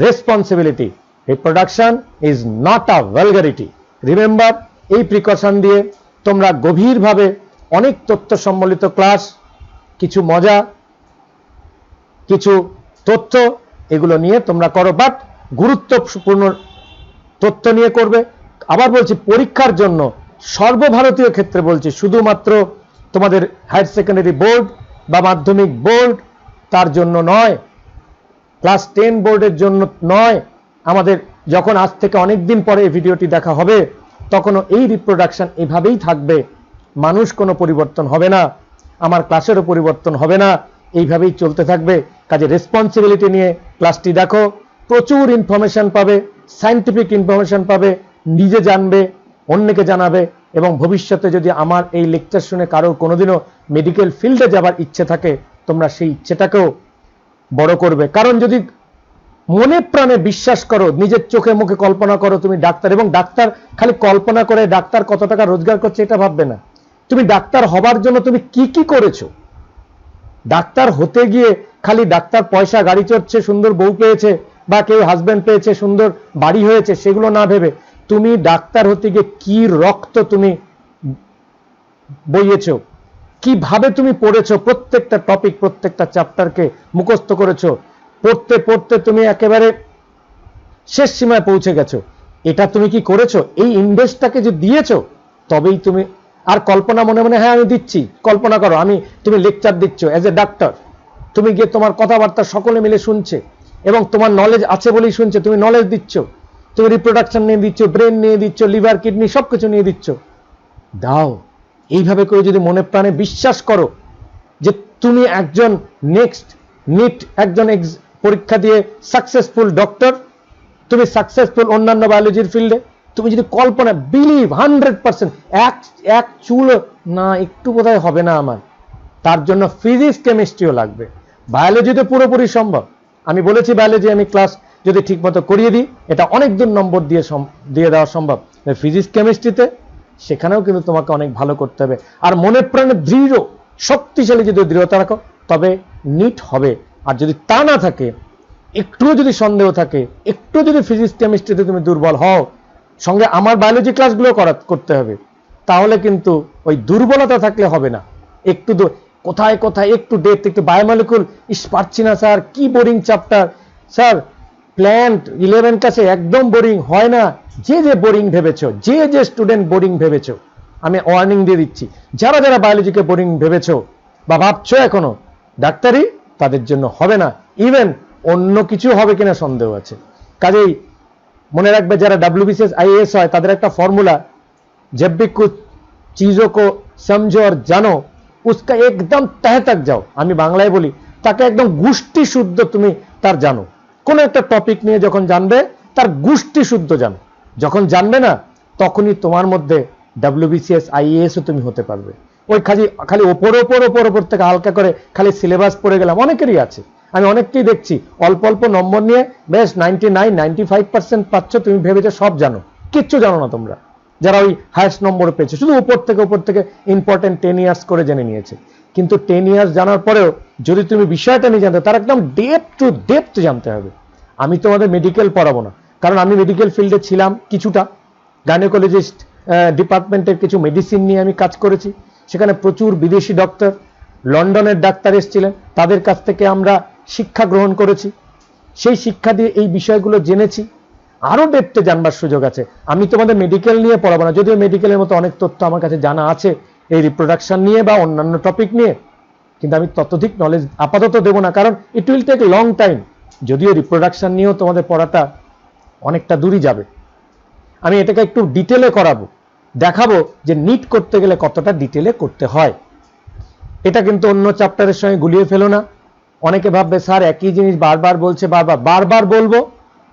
responsibility, reproduction is not a vulgarity. Remember, এই প্রিকশন দিয়ে তোমরা গভীরভাবে অনেক তথ্য সম্বলিত ক্লাস, কিছু মজা, কিছু তথ্য, এগুলো নিয়ে তোমরা করো, বাট গুরুত্বপূর্ণ তথ্য নিয়ে করবে। আবার বলছি পরীক্ষার জন্য, সর্বভারতীয় ক্ষেত্রে বলছি, শুধুমাত্র তোমাদের হায়ার সেকেন্ডারি বোর্ড বা মাধ্যমিক বোর্ড তার জন্য নয়, ক্লাস 10 বোর্ডের জন্য নয়। আমাদের যখন আজ থেকে অনেক দিন পরে এই ভিডিওটি দেখা হবে তখনও এই রিপ্রোডাকশন এভাবেই থাকবে, মানুষ কোনো পরিবর্তন হবে না, আমার ক্লাসেরও পরিবর্তন হবে না, এইভাবেই চলতে থাকবে। কাজে রেসপন্সিবিলিটি নিয়ে ক্লাসটি দেখো, প্রচুর ইনফরমেশন পাবে, সায়েন্টিফিক ইনফরমেশন পাবে, নিজে জানবে, অন্যকে জানাবে, এবং ভবিষ্যতে যদি আমার এই লেকচার শুনে কারো কোনোদিনও মেডিকেল ফিল্ডে যাবার ইচ্ছে থাকে তোমরা সেই ইচ্ছেটাকেও বড় করবে। কারণ যদি মনে প্রাণে বিশ্বাস করো, নিজের চোখে মুখে কল্পনা করো তুমি ডাক্তার, এবং ডাক্তার খালি কল্পনা করে ডাক্তার কত টাকা রোজগার করছে এটা ভাববে না, তুমি ডাক্তার হবার জন্য তুমি কি কি করেছো। ডাক্তার হতে গিয়ে খালি ডাক্তার পয়সা, গাড়ি চড়ছে, সুন্দর বউ পেয়েছে, বা কেউ হাজবেন্ড পেয়েছে, সুন্দর বাড়ি হয়েছে, সেগুলো না ভেবে তুমি ডাক্তার হতে গিয়ে কি রক্ত তুমি বইয়েছো, কিভাবে তুমি পড়েছো, প্রত্যেকটা টপিক, প্রত্যেকটা চ্যাপ্টারকে মুখস্থ করেছো, পড়তে পড়তে তুমি একেবারে শেষ সীমায় পৌঁছে গেছো। এটা তুমি কি করেছো? এই ইনভেস্টটাকে যে দিয়েছো তবেই তুমি। আর কল্পনা মনে মনে, হ্যাঁ আমি দিচ্ছি, কল্পনা করো তুমি লেকচার দিচ্ছ এজ এ ডাক্তার, তুমি গিয়ে তোমার কথাবার্তা সকলে মিলে শুনছে এবং তোমার নলেজ আছে বলেই শুনছে, তুমি নলেজ দিচ্ছ, তুমি রিপ্রোডাকশন নিয়ে দিচ্ছ, ব্রেন নিয়ে দিচ্ছ, লিভার কিডনি সবকিছু নিয়ে দিচ্ছ, দাও। এইভাবে করে যদি মনে প্রাণে বিশ্বাস করো যে তুমি একজন নেক্সট নিট একজন পরীক্ষা দিয়ে সাকসেসফুল ডক্টর, তুমি সাকসেসফুল অন্যান্য বায়োলজির ফিল্ডে, তুমি যদি কল্পনা, বিলিভ 100%, এক চুল না একটু বোধহয় হবে না আমার, তার জন্য ফিজিক্স কেমিস্ট্রিও লাগবে। বায়োলজিতে পুরোপুরি সম্ভব, আমি বলেছি বায়োলজি আমি ক্লাস যদি ঠিকমতো করিয়ে দিই এটা অনেক দূর নম্বর দিয়ে দেওয়া সম্ভব। ফিজিক্স কেমিস্ট্রিতে সেখানেও কিন্তু তোমাকে অনেক ভালো করতে হবে। আর মনে প্রাণে দৃঢ় শক্তিশালী যদি দৃঢ়তা রাখো তবে নিট হবে। আর যদি তা না থাকে, একটুও যদি সন্দেহ থাকে, একটু যদি ফিজিক্স কেমিস্ট্রিতে তুমি দুর্বল হও, সঙ্গে আমার বায়োলজি ক্লাসগুলো করতে হবে, তাহলে কিন্তু ওই দুর্বলতা থাকলে হবে না। একটু কোথায় কোথায় একটু ডেপথ, একটু বায়োমলিকুল, পারছি না স্যার, কি বোরিং চ্যাপ্টার স্যার, প্ল্যান্ট 11 ক্লাসে একদম বোরিং হয় না। যে বোরিং ভেবেছো, যে স্টুডেন্ট বোরিং ভেবেছো, আমি ওয়ার্নিং দিয়ে দিচ্ছি, যারা যারা বায়োলজিকে বোরিং ভেবেছো বা ভাবছো এখনো ডাক্তারি, তাদের জন্য হবে না। ইভেন অন্য কিছু হবে কিনা সন্দেহ আছে। কাজেই মনে রাখবে, যারা WBCS IAS হয় তাদের একটা ফর্মুলা, जब भी कुछ चीजों को समझो और जानो उसका एकदम तह तक जाओ। আমি বাংলায় বলি, তাকে একদম গুষ্টি শুদ্ধ তুমি তার জানো। কোন একটা টপিক নিয়ে যখন জানবে তার গুষ্টি শুদ্ধ জানো, যখন জানবে না তখনই তোমার মধ্যে WBCS IAS ও তুমি হতে পারবে। ওই খালি ওপর থেকে হালকা করে খালি সিলেবাস পড়ে গেলাম, অনেকেরই আছে, আমি অনেককেই দেখছি অল্প অল্প নম্বর নিয়ে বেশ 99-95% পাচ্ছ, তুমি ভেবেছো সব জানো, কিচ্ছু জানো না তোমরা। যারা ওই হাইয়েস্ট নম্বর পেয়েছে শুধু উপর থেকে ইম্পর্টেন্ট 10 ইয়ার্স করে জেনে নিয়েছে, কিন্তু 10 ইয়ার্স জানার পরেও যদি তুমি বিষয়টা নিয়ে জানতে, তার একদম ডেপথ টু ডেপথ জানতে হবে। আমি তোমাদের মেডিকেল পড়াবো না, কারণ আমি মেডিকেল ফিল্ডে ছিলাম কিছুটা, গাইনোকোলজিস্ট ডিপার্টমেন্টের কিছু মেডিসিন নিয়ে আমি কাজ করেছি। সেখানে প্রচুর বিদেশি ডক্টর, লন্ডনের ডাক্তার এসেছিলেন, তাদের কাছ থেকে আমরা শিক্ষা গ্রহণ করেছি। সেই শিক্ষা দিয়ে এই বিষয়গুলো জেনেছি। আরো ডেপথে জানবার সুযোগ আছে। আমি তোমাদের মেডিকেল নিয়ে পড়াবো না, যদিও মেডিকেলের মতো অনেক তথ্য আমার কাছে জানা আছে এই রিপ্রোডাকশন নিয়ে বা অন্যান্য টপিক নিয়ে, কিন্তু আমি ততোধিক নলেজ আপাতত দেবো না, কারণ it will take long time. যদিও রিপ্রোডাকশন নিয়েও তোমাদের পড়াটা অনেকটা দূরই যাবে। আমি এটাকে একটু ডিটেলে করাবো, দেখাবো যে নিট করতে গেলে কতটা ডিটেলে করতে হয়। এটা কিন্তু অন্য চ্যাপ্টারের সঙ্গে গুলিয়ে ফেলো না। অনেকে ভাববে স্যার একই জিনিস বারবার বলছে, বারবার বলবো,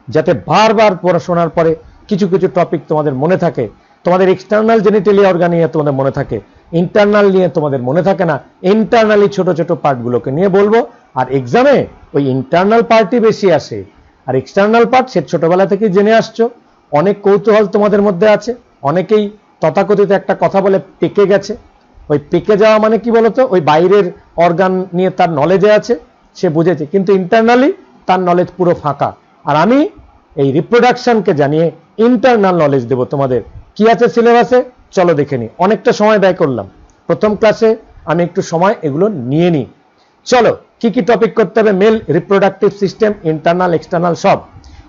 যাতে বারবার পড়াশোনার পরে কিছু কিছু টপিক তোমাদের মনে থাকে। তোমাদের এক্সটার্নাল জেনিটালি অর্গান নিয়ে তোমাদের মনে থাকে, ইন্টারনাল নিয়ে তোমাদের মনে থাকে না। ইন্টারনালি ছোট ছোট পার্টগুলোকে নিয়ে বলবো, আর এক্সামে ওই ইন্টারনাল পার্টই বেশি আসে, আর এক্সটার্নাল পার্ট সে ছোটবেলা থেকেই জেনে আসছো। অনেক কৌতূহল তোমাদের মধ্যে আছে, অনেকেই তথাকথিত একটা কথা বলে পেকে গেছে। ওই পেকে যাওয়া মানে কি বলতো, ওই বাইরের অর্গান নিয়ে তার নলেজে আছে, সে বুঝেছে, কিন্তু ইন্টারনালি তার নলেজ পুরো ফাঁকা। আর আমি এই রিপ্রোডাকশনকে জানিয়ে ইন্টারনাল নলেজ দেব তোমাদের। কি আছে সিলেবাসে চলো দেখে নি। অনেকটা সময় ব্যয় করলাম প্রথম ক্লাসে, আমি একটু সময় এগুলো নিয়ে নিই। চলো কি কি টপিক করতে হবে। Male reproductive system, internal external সব।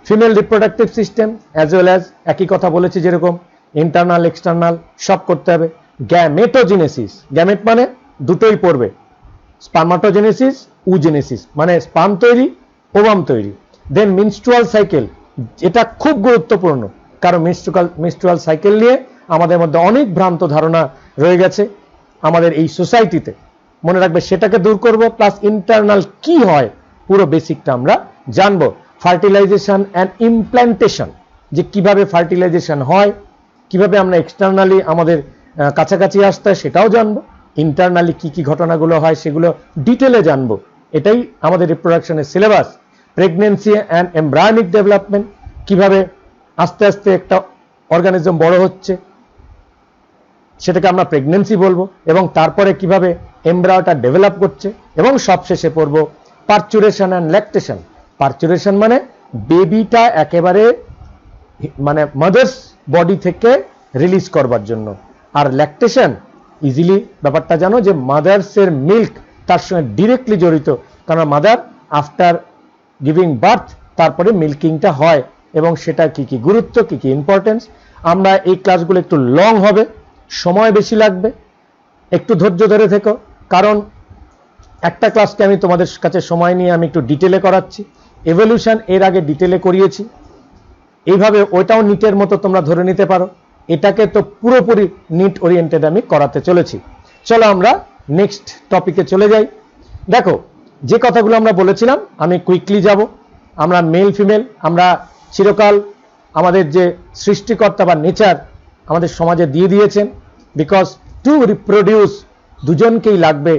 Female reproductive system as well as একই কথা বলেছি, যেরকম ইন্টারনাল এক্সটার্নাল সব করতে হবে। গ্যামেটোজেনেসিস, গ্যামেট মানে দুটোই পড়বে, স্পার্মাটোজেনেসিস, উজেনেসিস মানে স্পার্ম তৈরি, ওভাম তৈরি। দেন মেনস্ট্রুয়াল সাইকেল, এটা খুব গুরুত্বপূর্ণ, কারণ মেনস্ট্রুয়াল সাইকেল নিয়ে আমাদের মধ্যে অনেক ভ্রান্ত ধারণা রয়ে গেছে আমাদের এই সোসাইটিতে। মনে রাখবে, সেটাকে দূর করব। প্লাস ইন্টারনাল কি হয় পুরো বেসিকটা আমরা জানবো। ফার্টিলাইজেশন অ্যান্ড ইমপ্ল্যান্টেশন, যে কিভাবে ফার্টিলাইজেশন হয়, কিভাবে আমরা এক্সটার্নালি আমাদের কাছাকাছি আসতে হয় সেটাও জানবো। ইন্টারনালি কি কি ঘটনাগুলো হয় সেগুলো ডিটেলে জানবো। এটাই আমাদের রিপ্রোডাকশনের সিলেবাস। প্রেগনেন্সি অ্যান্ড এমব্রায়োনিক ডেভেলপমেন্ট, কিভাবে আস্তে আস্তে একটা অর্গানিজম বড় হচ্ছে সেটাকে আমরা প্রেগনেন্সি বলবো, এবং তারপরে কিভাবে এমব্রায়োটা ডেভেলপ করছে, এবং সবশেষে পড়বো পার্চুরেশন অ্যান্ড ল্যাকটেশন। পার্চুরেশন মানে বেবিটা একেবারে মানে মাদার্স বডি থেকে রিলিজ করবার জন্য, আর ল্যাকটেশন ইজিলি ব্যাপারটা জানো যে মাদার্সের মিল্ক তার সঙ্গে ডিরেক্টলি জড়িত, কারণ মাদার আফটার গিভিং বার্থ তারপরে মিল্কিংটা হয়, এবং সেটা কি কি গুরুত্ব, কি কি ইম্পর্টেন্স। আমরা এই ক্লাসগুলো একটু লং হবে, সময় বেশি লাগবে, একটু ধৈর্য ধরে থেকো, কারণ একটা ক্লাসকে আমি তোমাদের কাছে সময় নিয়ে আমি একটু ডিটেলে করাচ্ছি। এভলিউশন এর আগে ডিটেলে করিয়েছি, এইভাবে ওইটাও নিটের মতো তোমরা ধরে নিতে পারো। এটাকে তো পুরোপুরি নিট ওরিয়েন্টেড আমি করাতে চলেছি। চলো আমরা নেক্সট টপিকে চলে যাই। দেখো, যে কথাগুলো আমরা বলেছিলাম আমি কুইকলি যাব। আমরা মেল ফিমেল, আমরা চিরকাল আমাদের যে সৃষ্টিকর্তা বা নেচার আমাদের সমাজে দিয়ে দিয়েছেন, বিকজ টু রিপ্রোডিউস দুজনকেই লাগবে,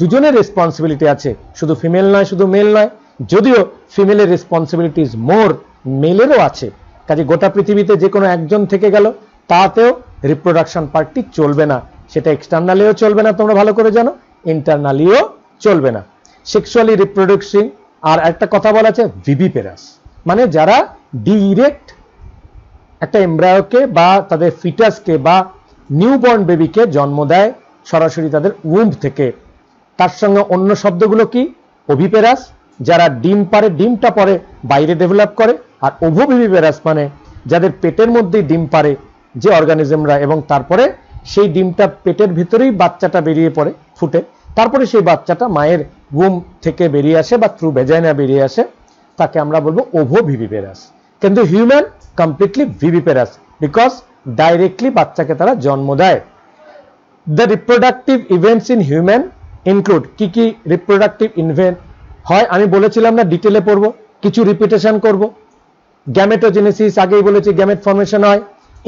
দুজনের রেসপন্সিবিলিটি আছে, শুধু ফিমেল নয়, শুধু মেল নয়, যদিও ফিমেলের রেসপন্সিবিলিটি ইজ মোর, মেলেরও আছে। কাজে গোটা পৃথিবীতে যে কোনো একজন থেকে গেল তাতেও রিপ্রোডাকশন পার্টটি চলবে না, সেটা এক্সটার্নালিও চলবে না, তোমরা ভালো করে জানো, ইন্টারনালিও চলবে না। সেক্সুয়ালি রিপ্রোডিউসিং, আর একটা কথা বলা আছে ভিভিপেরাস, মানে যারা ডিরেক্ট একটা এমব্রায়োকে বা তাদের ফিটাসকে বা নিউবর্ন বেবিকে জন্ম দেয় সরাসরি তাদের উম্ব থেকে। তার সঙ্গে অন্য শব্দগুলো কি, ওভিপেরাস যারা ডিম পারে, ডিমটা পরে বাইরে ডেভেলপ করে, আর ওভোভিভিপেরাস মানে যাদের পেটের মধ্যেই ডিম পারে যে অর্গানিজমরা, এবং তারপরে সেই ডিমটা পেটের ভিতরেই বাচ্চাটা বেরিয়ে পড়ে ফুটে, তারপরে সেই বাচ্চাটা মায়ের উম থেকে বেরিয়ে আসে বা থ্রু ভেজাইনা বেরিয়ে আসে, তাকে আমরা বলবো ওভোভিভিপেরাস। কিন্তু human completely viviparous, because directly বাচ্চাকে তারা জন্ম দেয়। The reproductive events in human include, কি কি রিপ্রোডাক্টিভ ইভেন্ট হয় আমি বলেছিলাম না, ডিটেলে পড়বো, কিছু রিপিটেশন করব। গ্যামেটোজেনেসিস আগেই বলেছি, গ্যামেট ফর্মেশন হয়।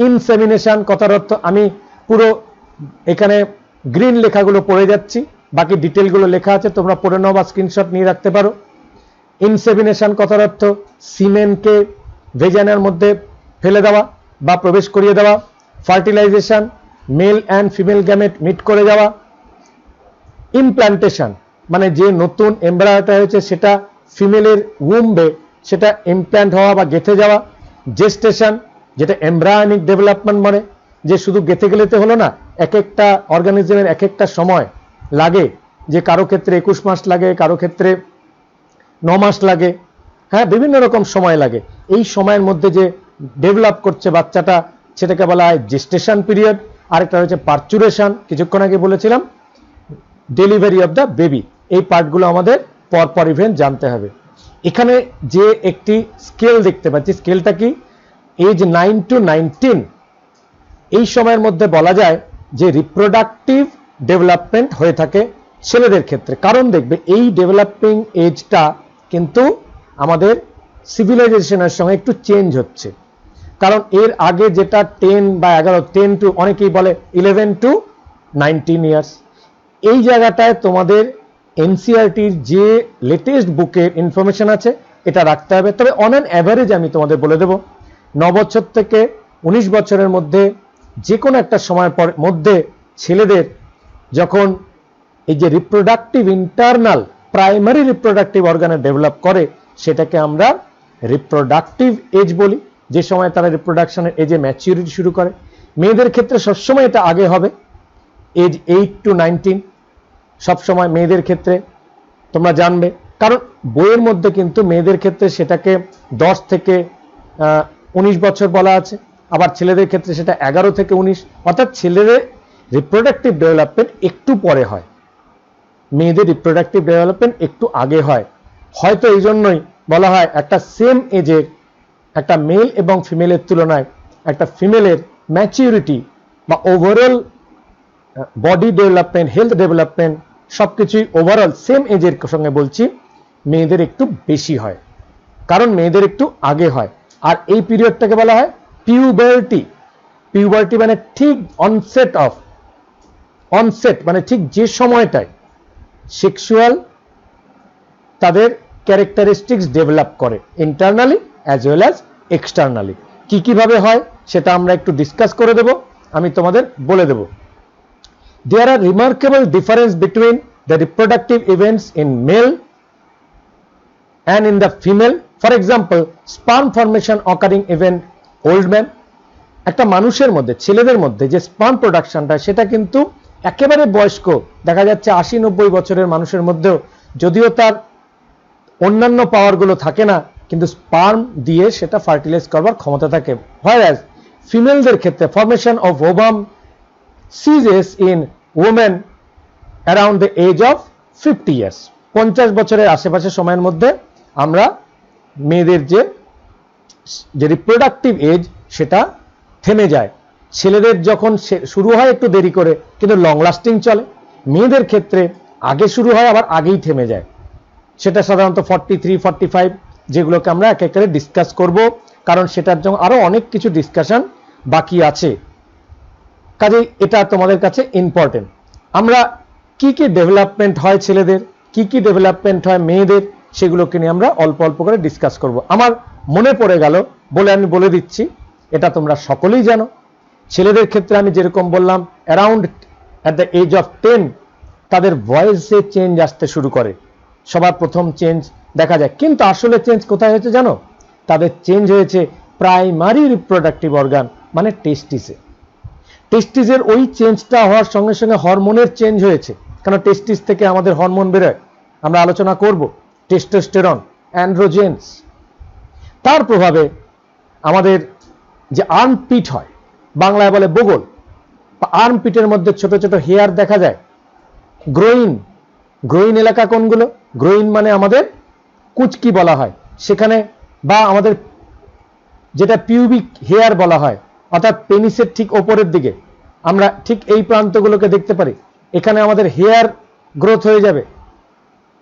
ইনসেমিনেশন কথার অর্থ আমি পুরো এখানে গ্রিন লেখাগুলো পড়ে যাচ্ছি, বাকি ডিটেলগুলো লেখা আছে, তোমরা পড়ে নাও বা স্ক্রিনশট নিয়ে রাখতে পারো। ইনসেমিনেশন কথার অর্থ সিমেনকে ভেজাইনার মধ্যে ফেলে দেওয়া বা প্রবেশ করিয়ে দেওয়া। Fertilization, male and female gamete meet করে যাওয়া। ইমপ্ল্যান্টেশন মানে যে নতুন এমব্রায়োটা হয়েছে সেটা ফিমেলের উম্বে সেটা ইমপ্ল্যান্ট হওয়া বা গেঁথে যাওয়া, জেস্টেশন যেটা এমব্রায়োনিক ডেভেলপমেন্ট, মানে যে শুধু গেঁথে গেলেতে হলো না, এক একটা অর্গানিজমের এক একটা সময় লাগে, যে কারো ক্ষেত্রে 21 মাস লাগে, কারো ক্ষেত্রে 9 মাস লাগে, হ্যাঁ বিভিন্ন রকম সময় লাগে। এই সময়ের মধ্যে যে ডেভেলপ করছে বাচ্চাটা, সেটাকে বলা হয় জেস্টেশন পিরিয়ড। আরেকটা হচ্ছে পার্চুরেশন, কিছুক্ষণ আগে বলেছিলাম, ডেলিভারি অফ দ্য বেবি। এই পার্টগুলো আমাদের পরপর ইভেন্ট জানতে হবে। এখানে যে একটি স্কেল দেখতে পাচ্ছি, স্কেলটা কি, এজ 9 to 19, এই সময়ের মধ্যে বলা যায় যে রিপ্রোডাক্টিভ ডেভেলপমেন্ট হয়ে থাকে ছেলেদের ক্ষেত্রে। কারণ দেখবে এই ডেভেলপিং এজটা কিন্তু আমাদের সিভিলাইজেশনের সঙ্গে একটু চেঞ্জ হচ্ছে। কারণ এর আগে যেটা 10 বা 11, 10 টু, অনেকেই বলে 11 to 19 ইয়ার্স, এই জায়গাটায় তোমাদের এনসিইআরটির যে লেটেস্ট বুকের ইনফরমেশন আছে এটা রাখতে হবে। তবে অন অ্যান অ্যাভারেজ আমি তোমাদের বলে দেব, 9 বছর থেকে 19 বছরের মধ্যে যে কোনো একটা সময়ের পর মধ্যে ছেলেদের যখন এই যে রিপ্রোডাক্টিভ ইন্টারনাল প্রাইমারি রিপ্রোডাক্টিভ অর্গানে ডেভেলপ করে, সেটাকে আমরা রিপ্রোডাক্টিভ এজ বলি, যে সময় তারা রিপ্রোডাকশনের এজে ম্যাচিউরিটি শুরু করে। মেয়েদের ক্ষেত্রে সবসময় এটা আগে হবে, এজ 8 to 19 সবসময় মেয়েদের ক্ষেত্রে তোমরা জানবে। কারণ বইয়ের মধ্যে কিন্তু মেয়েদের ক্ষেত্রে সেটাকে 10 থেকে 19 বছর বলা আছে, আবার ছেলেদের ক্ষেত্রে সেটা 11 থেকে 19, অর্থাৎ ছেলেদের রিপ্রোডাক্টিভ ডেভেলপমেন্ট একটু পরে হয়, মেয়েদের রিপ্রোডাক্টিভ ডেভেলপমেন্ট একটু আগে হয়। হয়তো এই জন্যই বলা হয় একটা সেম এজের একটা মেল এবং ফিমেলের তুলনায় একটা ফিমেলের ম্যাচিউরিটি বা overall body development, health development সবকিছুই ওভারঅল সেম এজের সঙ্গে বলছি মেয়েদের একটু বেশি হয়, কারণ মেয়েদের একটু আগে হয়। আর এই পিরিয়ডটাকে বলা হয় পিউবার্টি। পিউবার্টি মানে ঠিক অনসেট মানে ঠিক যে সময়টায় সেক্সুয়াল তাদের ক্যারেক্টারিস্টিক্স ডেভেলপ করে internally as well as externally. কি কিভাবে হয় সেটা আমরা একটু ডিসকাস করে দেব, আমি তোমাদের বলে দেব। There are remarkable difference between the reproductive events in male and in the female. For example, sperm formation occurring even old man. একটা মানুষের মধ্যে, ছেলেদের মধ্যে যে স্পার্ম প্রোডাকশনটা, সেটা কিন্তু একেবারে বয়স্ক দেখা যাচ্ছে 80-90 বছরের মানুষের মধ্যেও, যদিও তার অন্যান্য পাওয়ারগুলো থাকে না, কিন্তু স্পার্ম দিয়ে সেটা ফার্টিলাইজ করবার ক্ষমতা থাকে। Whereas ফিমেলদের ক্ষেত্রে formation of ovum ceases in women around the age of 50 years. 50 বছরের আশেপাশে সময়ের মধ্যে আমরা মেয়েদের যে রিপ্রোডাক্টিভ এজ সেটা থেমে যায়। ছেলেদের যখন শুরু হয় একটু দেরি করে, কিন্তু লং লাস্টিং চলে। মেয়েদের ক্ষেত্রে আগে শুরু হয় আবার আগেই থেমে যায়, সেটা সাধারণত 43, 45, যেগুলোকে আমরা এক এক করে ডিসকাস করব, কারণ সেটার জন্য আরো অনেক কিছু ডিসকাশন বাকি আছে। কাজেই এটা তোমাদের কাছে ইম্পর্টেন্ট। আমরা কি কি ডেভেলপমেন্ট হয় ছেলেদের, কি কি ডেভেলপমেন্ট হয় মেয়েদের, সেগুলোকে নিয়ে আমরা অল্প অল্প করে ডিসকাস করব। আমার মনে পড়ে গেল বলে আমি বলে দিচ্ছি, এটা তোমরা সকলেই জানো। ছেলেদের ক্ষেত্রে আমি যেরকম বললাম, around at the age of 10 তাদের ভয়েসে চেঞ্জ আসতে শুরু করে, সবার প্রথম চেঞ্জ দেখা যায়। কিন্তু আসলে চেঞ্জ কোথায় হয়েছে জানো? তাদের চেঞ্জ হয়েছে প্রাইমারি রিপ্রোডাক্টিভ অর্গান মানে টেস্টিসে। টেস্টিসের ওই চেঞ্জটা হওয়ার সঙ্গে সঙ্গে হরমোনের চেঞ্জ হয়েছে, কারণ টেস্টিস থেকে আমাদের হরমোন বেরোয়, আমরা আলোচনা করব টেস্টোস্টেরন, অ্যান্ড্রোজেন্স। তার প্রভাবে আমাদের যে আর্মপিট হয়, বাংলায় বলে বগল, আর্মপিটের মধ্যে ছোট ছোট হেয়ার দেখা যায়। গ্রোইন এলাকা কোনগুলো? গ্রোইন মানে আমাদের কুচকি বলা হয় সেখানে, বা আমাদের যেটা পিউবিক হেয়ার বলা হয়, অর্থাৎ পেনিসের ঠিক ওপরের দিকে আমরা ঠিক এই প্রান্তগুলোকে দেখতে পারি। এখানে আমাদের হেয়ার গ্রোথ হয়ে যাবে,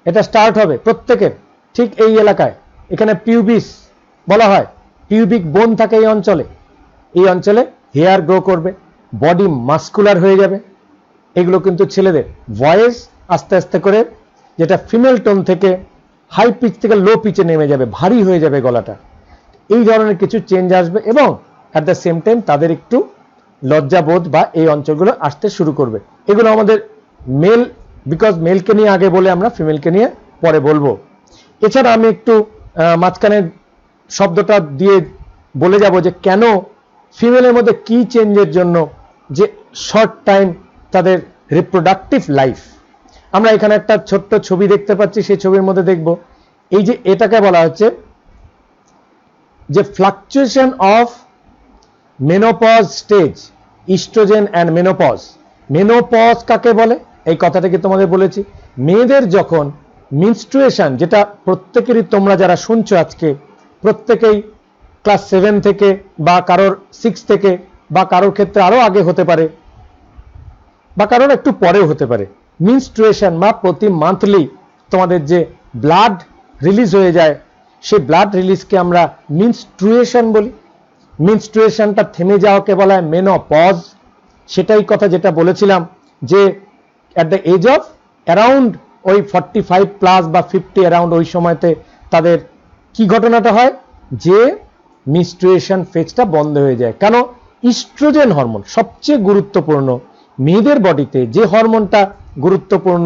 এটা স্টার্ট হবে প্রত্যেকের ঠিক এই এলাকায়। এখানে পিউবিস বলা হয়, পিউবিক বোন থাকে এই অঞ্চলে, এই অঞ্চলে হেয়ার গ্রো করবে, বডি মাস্কুলার হয়ে যাবে। এগুলো কিন্তু ছেলেদের ভয়েস আস্তে আস্তে করে, যেটা ফিমেল টোন থেকে হাই পিচ থেকে লো পিচে নেমে যাবে, ভারী হয়ে যাবে গলাটা, এই ধরনের কিছু চেঞ্জ আসবে। এবং অ্যাট দ্য সেম টাইম তাদের একটু লজ্জাবোধ বা এই অঞ্চলগুলো আসতে শুরু করবে। এগুলো আমাদের মেল, বিকজ মেলকে নিয়ে আগে বলে আমরা ফিমেলকে নিয়ে পরে বলবো। এছাড়া আমি একটু মাঝখানে শব্দটা দিয়ে বলে যাব যে কেন ফিমেলের মধ্যে কি চেঞ্জের জন্য যে শর্ট টাইম তাদের রিপ্রোডাক্টিভ লাইফ। আমরা এখানে একটা ছোট্ট ছবি দেখতে পাচ্ছি, সেই ছবির মধ্যে দেখব এই যে এটাকে বলা হচ্ছে যে fluctuation of menopause stage, oestrogen and menopause. Menopause কাকে বলে এই কথাটা কি তোমাদের বলেছি। মেয়েদের যখন মিনস্ট্রুয়েশন, যেটা প্রত্যেকেরই, তোমরা যারা শুনছো আজকে প্রত্যেকেই ক্লাস 7 থেকে বা কারোর 6 থেকে বা কারোর ক্ষেত্রে আরো আগে হতে পারে বা কারোর একটু পরেও হতে পারে, মিনস্ট্রুয়েশন বা প্রতি মান্থলি তোমাদের যে ব্লাড রিলিজ হয়ে যায় সেই ব্লাড রিলিজকে আমরা মিনস্ট্রুয়েশন বলি। মিনস্ট্রুয়েশনটা থেমে যাওয়াকে বলা হয় মেনোপজ। সেটাই কথা যেটা বলেছিলাম যে at the age of around ওই 45 প্লাস বা 50 অ্যারাউন্ড ওই সময়তে তাদের কি ঘটনাটা হয় যে মিনস্ট্রুয়েশন ফেজটা বন্ধ হয়ে যায়। কেন? ইস্ট্রোজেন হরমোন সবচেয়ে গুরুত্বপূর্ণ মেয়েদের বডিতে, যে হরমোনটা গুরুত্বপূর্ণ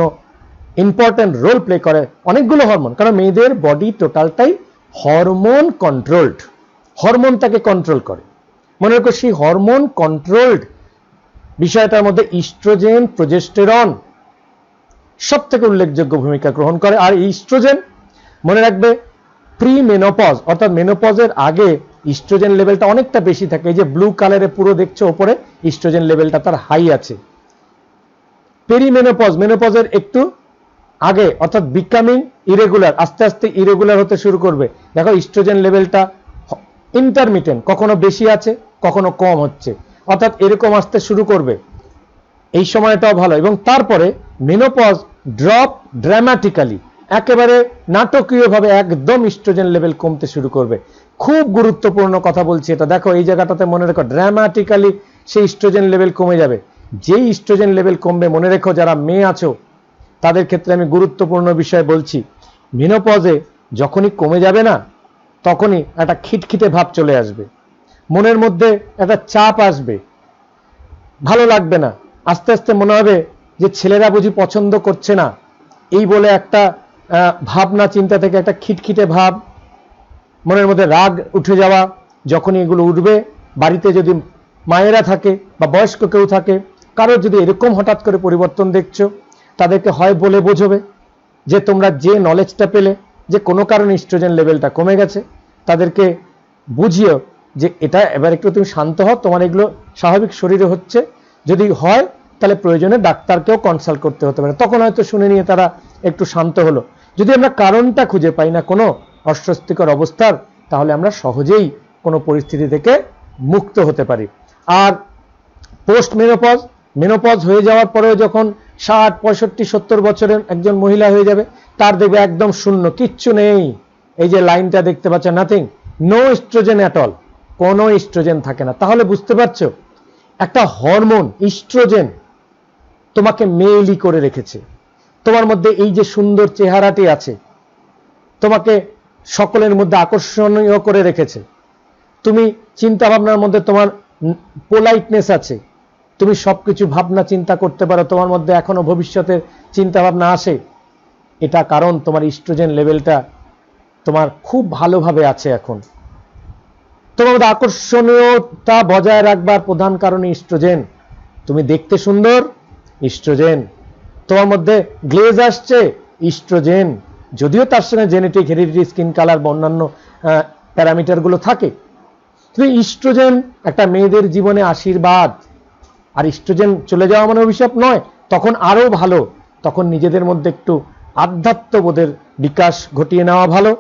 ইম্পর্টেন্ট রোল প্লে করে, অনেকগুলো হরমোন, কারণ মেয়েদের বডি টোটালটাই হরমোন কন্ট্রোলড, হরমোন তাকে কন্ট্রোল করে। মনে রাখো সেই হরমোন কন্ট্রোলড বিষয়টার মধ্যে ইস্ট্রোজেন, প্রোজেস্টেরন সব থেকে উল্লেখযোগ্য ভূমিকা গ্রহণ করে। আর ইস্ট্রোজেন মনে রাখবে প্রি মেনোপজ অর্থাৎ মেনোপজের আগে ইস্ট্রোজেন লেভেলটা অনেকটা বেশি থাকে। এই যে ব্লু কালারে পুরো দেখছো ওপরে ইস্ট্রোজেন লেভেলটা তার হাই আছে। পেরিমেনোপজ, মেনোপজের একটু আগে অর্থাৎ বিকামিং ইরেগুলার, আস্তে আস্তে ইরেগুলার হতে শুরু করবে। দেখো ইস্ট্রোজেন লেভেলটা ইন্টারমিটেন্ট, কখনো বেশি আছে কখনো কম হচ্ছে, অর্থাৎ এরকম আসতে শুরু করবে। এই সময়টাও ভালো। এবং তারপরে মেনোপজ ড্রপ ড্রামাটিক্যালি, একেবারে নাটকীয়ভাবে একদম ইস্ট্রোজেন লেভেল কমতে শুরু করবে। খুব গুরুত্বপূর্ণ কথা বলছি এটা, দেখো এই জায়গাটাতে মনে রেখো, ড্রামাটিক্যালি সেই ইস্ট্রোজেন লেভেল কমে যাবে। যেই ইস্ট্রোজেন লেভেল কমবে, মনে রেখো যারা মেয়ে আছো তাদের ক্ষেত্রে আমি গুরুত্বপূর্ণ বিষয় বলছি, মেনোপজে যখনই কমে যাবে না তখনই একটা খিটখিটে ভাব চলে আসবে, মনের মধ্যে একটা চাপ আসবে, ভালো লাগবে না, আস্তে আস্তে মনে হবে যে ছেলেরা বুঝি পছন্দ করছে না, এই বলে একটা ভাবনা চিন্তা থেকে একটা খিটখিটে ভাব, মনের মধ্যে রাগ উঠে যাওয়া। যখনই এগুলো উঠবে, বাড়িতে যদি মায়েরা থাকে বা বয়স্ক কেউ থাকে, কারোর যদি এরকম হঠাৎ করে পরিবর্তন দেখছো, তাদেরকে হয় বলে বোঝাবে যে তোমরা যে নলেজটা পেলে যে কোনো কারণে ইস্ট্রোজেন লেভেলটা কমে গেছে, তাদেরকে বুঝিও যে এটা এবার একটু তুমি শান্ত হও, তোমার এগুলো স্বাভাবিক শরীরে হচ্ছে, যদি হয় তাহলে প্রয়োজনে ডাক্তারকেও কনসাল্ট করতে হতে পারে। তখন হয়তো শুনে নিয়ে তারা একটু শান্ত হলো। যদি আমরা কারণটা খুঁজে পাই না কোনো অস্বস্তিকর অবস্থার, তাহলে আমরা সহজেই কোনো পরিস্থিতি থেকে মুক্ত হতে পারি। আর পোস্ট মেনোপজ, মেনোপজ হয়ে যাওয়ার পরেও যখন 60, 65, 70 বছরের একজন মহিলা হয়ে যাবে, তার দেখবে একদম শূন্য, কিচ্ছু নেই। এই যে লাইনটা দেখতে পাচ্ছ, nothing, no oestrogen at all, কোনো ইস্ট্রোজেন থাকে না। তাহলে বুঝতে পারছো একটা হরমোন ইস্ট্রোজেন তোমাকে মেয়েলি করে রেখেছে, তোমার মধ্যে এই যে সুন্দর চেহারাটি আছে তোমাকে সকলের মধ্যে আকর্ষণীয় করে রেখেছে, তুমি চিন্তা ভাবনার মধ্যে তোমার পোলাইটনেস আছে, তুমি সবকিছু ভাবনা চিন্তা করতে পারো, তোমার মধ্যে এখনো ভবিষ্যতের চিন্তা ভাবনা আসে। এটা কারণ তোমার ইস্ট্রোজেন লেভেলটা তোমার খুব ভালোভাবে আছে। এখন তোমার মধ্যে আকর্ষণীয়তা বজায় রাখবার প্রধান কারণ ইস্ট্রোজেন। তুমি দেখতে সুন্দর, ইস্ট্রোজেন। তোমার মধ্যে গ্লেজ আসছে, ইস্ট্রোজেন। যদিও তার সঙ্গে জেনেটিক, হেরিডিটি, স্কিন কালার বা অন্যান্য প্যারামিটারগুলো থাকে, তুমি ইস্ট্রোজেন একটা মেয়েদের জীবনে আশীর্বাদ। আর ইস্ট্রোজেন চলে যাওয়া মানে অভিশাপ নয়, তখন আরো ভালো, তখন নিজেদের মধ্যে একটু আধ্যাত্মবোধের বিকাশ ঘটিয়ে নেওয়া ভালো।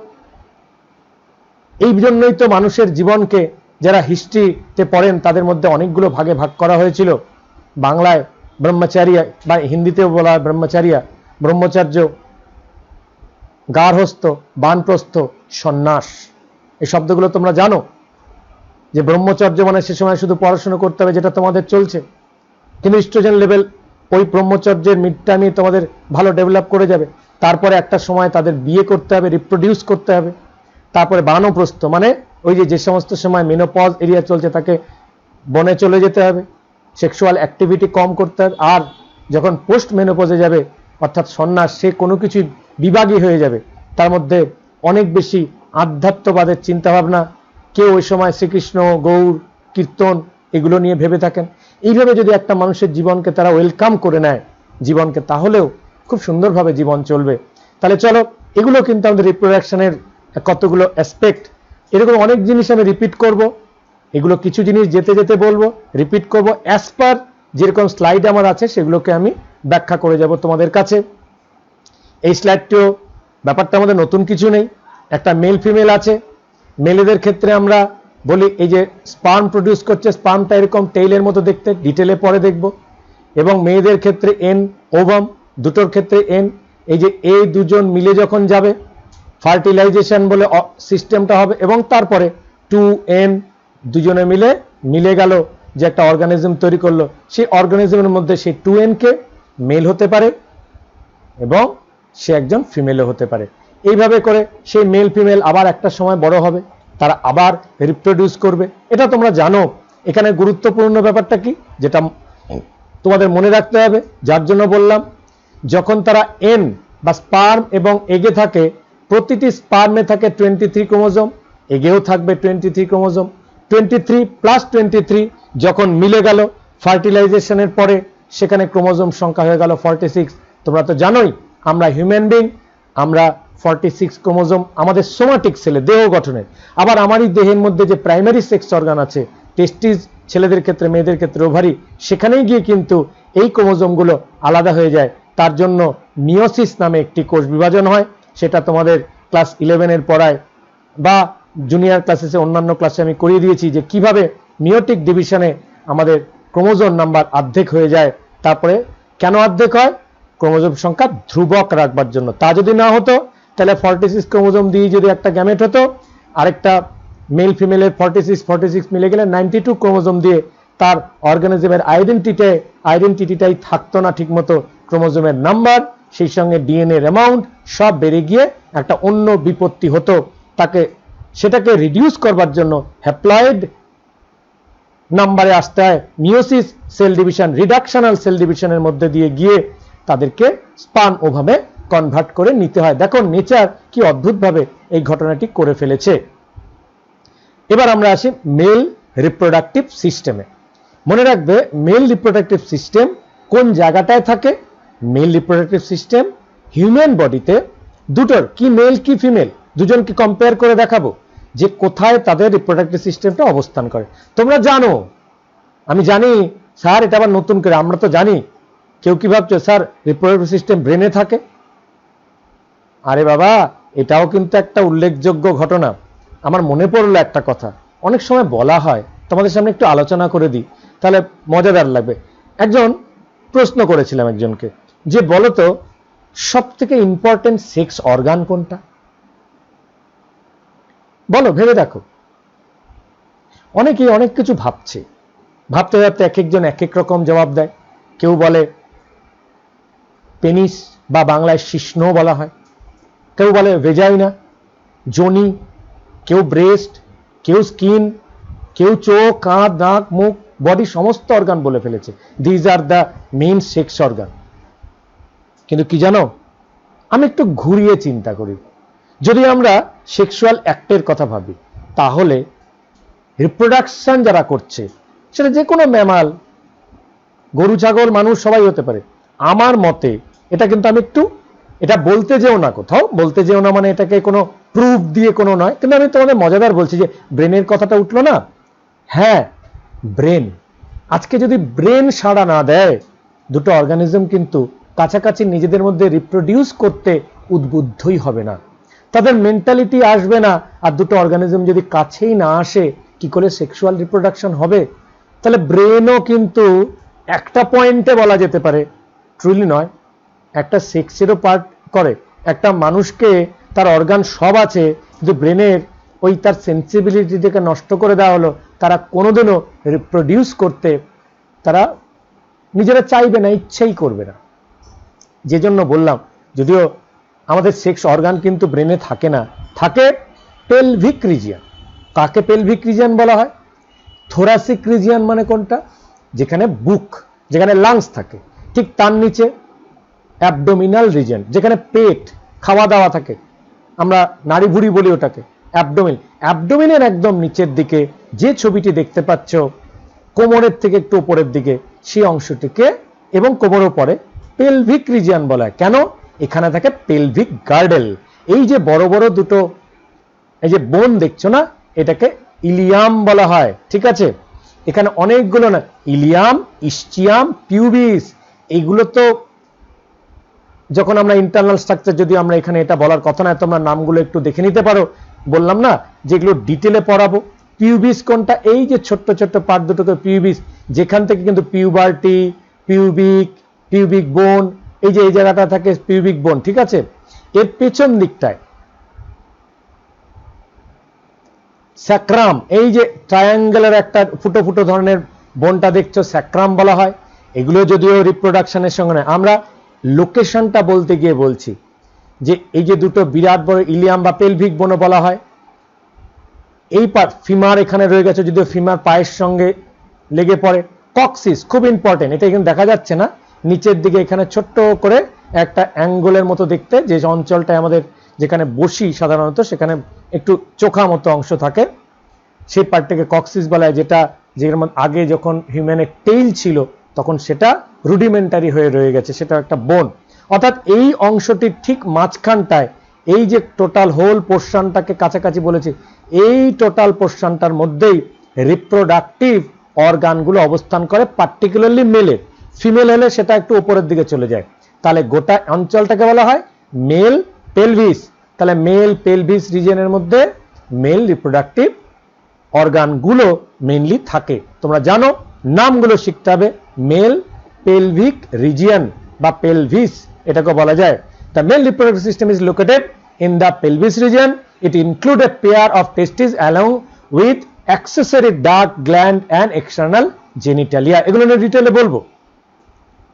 এই জন্যই তো মানুষের জীবনকে যারা হিস্ট্রিতে পড়েন তাদের মধ্যে অনেকগুলো ভাগে ভাগ করা হয়েছিল। বাংলায় ব্রহ্মচারিয়া বা হিন্দিতেও বলা হয় ব্রহ্মচারিয়া, ব্রহ্মচার্য, গার্হস্থ, বানপ্রস্থ, সন্ন্যাস। এই শব্দগুলো তোমরা জানো যে ব্রহ্মচর্য মানে সে সময় শুধু পড়াশোনা করতে হবে, যেটা তোমাদের চলছে, কিন্তু ইস্ট্রোজেন লেভেল ওই ব্রহ্মচর্যের মিড টাইমে তোমাদের ভালো ডেভেলপ করে যাবে। তারপরে একটা সময় তাদের বিয়ে করতে হবে, রিপ্রোডিউস করতে হবে। তারপরে বানপ্রস্থ মানে ওই যে সমস্ত সময় মেনোপজ এরিয়া চলছে তাকে বনে চলে যেতে হবে, সেক্সুয়াল অ্যাক্টিভিটি কম করতে হবে। আর যখন পোস্ট মেনোপজে যাবে অর্থাৎ সন্ন্যাস, সে কোনো কিছু বিভাগী হয়ে যাবে, তার মধ্যে অনেক বেশি আধ্যাত্মবাদের চিন্তাভাবনা, কেউ ওই সময় শ্রীকৃষ্ণ, গৌর, কীর্তন এগুলো নিয়ে ভেবে থাকেন। এইভাবে যদি একটা মানুষের জীবনকে তারা ওয়েলকাম করে নেয় জীবনকে, তাহলেও খুব সুন্দরভাবে জীবন চলবে। তাহলে চলো, এগুলো কিন্তু আমাদের রিপ্রোডাকশনের কতগুলো অ্যাসপেক্ট, এরকম অনেক জিনিস আমি রিপিট করব। এগুলো কিছু জিনিস যেতে যেতে বলবো, রিপিট করব, অ্যাজ পার যেরকম স্লাইড আমার আছে সেগুলোকে আমি ব্যাখ্যা করে যাব তোমাদের কাছে। এই স্লাইডটিও ব্যাপারটা আমাদের নতুন কিছু নেই। একটা মেল ফিমেল আছে, মেলেদের ক্ষেত্রে আমরা বলি এই যে স্পার্ম প্রডিউস করছে, স্পার্মটা এরকম টেইলের মতো দেখতে, ডিটেলে পরে দেখব। এবং মেয়েদের ক্ষেত্রে এন, ওভাম, দুটোর ক্ষেত্রে এন। এই যে এই দুজন মিলে যখন যাবে ফার্টিলাইজেশন বলে সিস্টেমটা হবে, এবং তারপরে 2n দুজনে মিলে গেল যে একটা অর্গানিজম তৈরি করলো। সেই অর্গানিজমের মধ্যে সেই 2n কে মেল হতে পারে এবং সে একজন ফিমেলও হতে পারে। এইভাবে করে সেই মেল ফিমেল আবার একটা সময় বড় হবে, তারা আবার রিপ্রোডিউস করবে। এটা তোমরা জানো। এখানে গুরুত্বপূর্ণ ব্যাপারটা কি যেটা তোমাদের মনে রাখতে হবে, যার জন্য বললাম, যখন তারা এন বা স্পার্ম এবং এগে থাকে, প্রতিটি স্পার্মে থাকে 23 ক্রোমোজোম, এগেও থাকবে 23 ক্রোমোজোম। 23 প্লাস 23 যখন মিলে গেল ফার্টিলাইজেশনের পরে, সেখানে ক্রোমোজোম সংখ্যা হয়ে গেল 46। তোমরা তো জানোই আমরা হিউম্যান বিং, আমরা 46 ক্রোমোজোম আমাদের সোমাটিক সেলে, দেহ গঠনের। আবার আমারই দেহের মধ্যে যে প্রাইমারি সেক্স অর্গান আছে, টেস্টিস ছেলেদের ক্ষেত্রে, মেয়েদের ক্ষেত্রে ওভারি, সেখানেই গিয়ে কিন্তু এই ক্রোমোজোমগুলো আলাদা হয়ে যায়। তার জন্য মিওসিস নামে একটি কোষ বিভাজন হয়। সেটা তোমাদের ক্লাস 11-এর পড়ায় বা জুনিয়র ক্লাসেসে, অন্যান্য ক্লাসে আমি করিয়ে দিয়েছি যে কিভাবে মিওটিক ডিভিশনে আমাদের ক্রোমোজোম নাম্বার অর্ধেক হয়ে যায়। তারপরে কেন অর্ধেক হয়? ক্রোমোজোম সংখ্যা ধ্রুবক রাখবার জন্য। তা যদি না হতো তাহলে 46 ক্রোমোজোম দিয়ে যদি একটা গ্যামেট হতো, আরেকটা মেল ফিমেলের 46 মিলে গেলে 92 ক্রোমোজোম দিয়ে তার অর্গানিজমের আইডেন্টিটিটাই থাকতো না ঠিকমতো। ক্রোমোজোমের নাম্বার, সেই সঙ্গে ডিএনএ অ্যামাউন্ট সব বেড়ে গিয়ে একটা অন্য বিপত্তি হতো। সেটাকে রিডিউস করবার জন্য হ্যাপ্লয়েড নাম্বারে আসতে হয়, meiosis cell division, reductional sell ডিভিশনের মধ্যে দিয়ে গিয়ে তাদেরকে স্পার্ম ওভাবে কনভার্ট করে নিতে হয়। দেখো নেচার কি অদ্ভুতভাবে এই ঘটনাটি করে ফেলেছে। এবার আমরা আসি মেল রিপ্রোডাক্টিভ সিস্টেমে। মনে রাখবে মেল রিপ্রোডাক্টিভ সিস্টেম কোন জায়গাটায় থাকে। মেল রিপ্রোডাক্টিভ সিস্টেম হিউম্যান বডিতে দুটোর, কি মেল কি ফিমেল, দুজনকে কম্পেয়ার করে দেখাবো যে কোথায় তাদের রিপ্রোডাক্টিভ সিস্টেমটা অবস্থান করে। তোমরা জানো, আমি জানি স্যার এটা আবার নতুন করে, আমরা তো জানি। কেউ কি ভাবছো স্যার রিপ্রোডাক্টিভ সিস্টেম ব্রেনে থাকে? আরে বাবা, এটাও কিন্তু একটা উল্লেখযোগ্য ঘটনা। আমার মনে পড়লো একটা কথা, অনেক সময় বলা হয়, তোমাদের সামনে একটু আলোচনা করে দিই, তাহলে মজাদার লাগবে। একজন প্রশ্ন করেছিলাম একজনকে যে বলতো সব থেকে ইম্পর্টেন্ট সেক্স অর্গান কোনটা? বলো, ভেবে দেখো। অনেকেই অনেক কিছু ভাবছে, ভাবতে ভাবতে এক একজন এক এক রকম জবাব দেয়। কেউ বলে পেনিস বা বাংলায় শিশ্ন বলা হয়, কেউ বলে ভেজাইনা, যোনি, কেউ ব্রেস্ট, কেউ স্কিন, কেউ চোখ, কাঁধ, নাক, মুখ, বডি সমস্ত অর্গান বলে ফেলেছে। These are the main sex organ. কিন্তু কি জানো, আমি একটু ঘুরিয়ে চিন্তা করি। যদি আমরা সেক্সুয়াল অ্যাক্টের কথা ভাবি, তাহলে রিপ্রোডাকশন যারা করছে সেটা যে কোনো ম্যামাল, গরু, ছাগল, মানুষ সবাই হতে পারে। আমার মতে এটা কিন্তু, আমি একটু এটা বলতে যেও না, কোথাও বলতে যেও না মানে এটাকে কোনো প্রুফ দিয়ে কোনো নয়, কিন্তু আমি তোমাদের মজাদার বলছি যে ব্রেনের কথাটা উঠলো না। হ্যাঁ, ব্রেন। আজকে যদি ব্রেন সাড়া না দেয়, দুটো অর্গানিজম কিন্তু কাছাকাছি নিজেদের মধ্যে রিপ্রোডিউস করতে উদ্বুদ্ধই হবে না, তাদের মেন্টালিটি আসবে না। আর দুটো অর্গানিজম যদি কাছেই না আসে, কি করে সেক্সুয়াল রিপ্রোডাকশন হবে? তাহলে ব্রেনও কিন্তু একটা পয়েন্টে বলা যেতে পারে, ট্রুলি নয়, একটা সেক্সেরও পার্ট করে। একটা মানুষকে তার অর্গান সব আছে, কিন্তু ব্রেনের ওই তার সেন্সিবিলিটিটাকে নষ্ট করে দেওয়া হলো। তারা কোনোদিনও রিপ্রোডিউস করতে তারা নিজেরা চাইবে না, ইচ্ছেই করবে না। যে জন্য বললাম, যদিও আমাদের সেক্স অর্গান কিন্তু ব্রেনে থাকে না, থাকে পেলভিক রিজিয়ন। কাকে পেলভিক রিজিয়ন বলা হয়? থোরাসিক রিজিয়ন মানে কোনটা? যেখানে বুক, যেখানে লাংস থাকে, ঠিক তার নিচে অ্যাবডোমিনাল রিজিয়ন, যেখানে পেট, খাওয়া দাওয়া থাকে, আমরা নাড়ি ভুড়ি বলি ওটাকে। অ্যাবডোমেন। অ্যাবডোমেনের একদম নিচের দিকে যে ছবিটি দেখতে পাচ্ছ কোমরের থেকে একটু উপরের দিকে, সেই অংশটিকে এবং কোমরের পরে পেলভিক রিজিয়ন বলা হয়। কেন? এখানে থাকে পেলভিক গার্ডেল। এই যে বড় বড় দুটো এই যে বোন দেখছো না, এটাকে ইলিয়াম বলা হয়। ঠিক আছে, এখানে অনেকগুলো না, ইলিয়াম, ইস্চিয়াম, পিউবিস, এইগুলো তো যখন আমরা ইন্টারনাল স্ট্রাকচার, যদি আমরা এখানে এটা বলার কথা নয়, তোমরা নামগুলো একটু দেখে নিতে পারো। বললাম না যেগুলো ডিটেলে পড়াবো। পিউবিস কোনটা? এই যে ছোট্ট ছোট্ট পার্ট দুটোকে পিউবিস, যেখান থেকে কিন্তু পিউবার্টি, পিউবিক বোন, এই যে এই জায়গাটা থাকে পিউবিক বোন। ঠিক আছে, এর পেছন দিকটায় স্যাক্রাম, এই যে ট্রায়াঙ্গেলের একটা ফুটো ফুটো ধরনের বোনটা দেখছো, স্যাক্রাম বলা হয়। এগুলো যদিও রিপ্রোডাকশনের সঙ্গে নয়, আমরা লোকেশনটা বলতে গিয়ে বলছি যে এই যে দুটো বিরাট বড় ইলিয়াম বা পেলভিক বোনও বলা হয়। এই পার্ট ফিমার এখানে রয়ে গেছে, যদিও ফিমার পায়ের সঙ্গে লেগে পড়ে। কক্সিস খুব ইম্পর্টেন্ট, এটা এখানে দেখা যাচ্ছে না, নিচের দিকে এখানে ছোট্ট করে একটা অ্যাঙ্গলের মতো দেখতে, যে অঞ্চলটায় আমাদের যেখানে বসি সাধারণত সেখানে একটু চোখা মতো অংশ থাকে, সেই পার্টটাকে কক্সিস বলা হয়। যেটা যেমন আগে যখন হিউম্যানের টেইল ছিল তখন সেটা রুডিমেন্টারি হয়ে রয়ে গেছে, সেটা একটা বোন। অর্থাৎ এই অংশটির ঠিক মাঝখানটায়, এই যে টোটাল হোল পোর্শনটাকে কাছাকাছি বলেছি, এই টোটাল পোর্শনটার মধ্যেই রিপ্রোডাক্টিভ অর্গানগুলো অবস্থান করে, পার্টিকুলারলি মেলের। ফিমেল হলে সেটা একটু উপরের দিকে চলে যায়। তাহলে গোটা অঞ্চলটাকে বলা হয় মেল পেলভিস। তাহলে মেল পেলভিস রিজিয়নের মধ্যে মেল রিপ্রোডাক্টিভ অর্গানগুলো মেইনলি থাকে। তোমরা জানো, নামগুলো শিখতে হবে। মেল পেলভিক রিজিয়ন বা পেলভিস এটাকে বলা যায়। The male reproductive system is located in the pelvis region. It includes a pair of testes along with accessory duct, gland and external genitalia. এগুলো নিয়ে ডিটেইলে বলবো।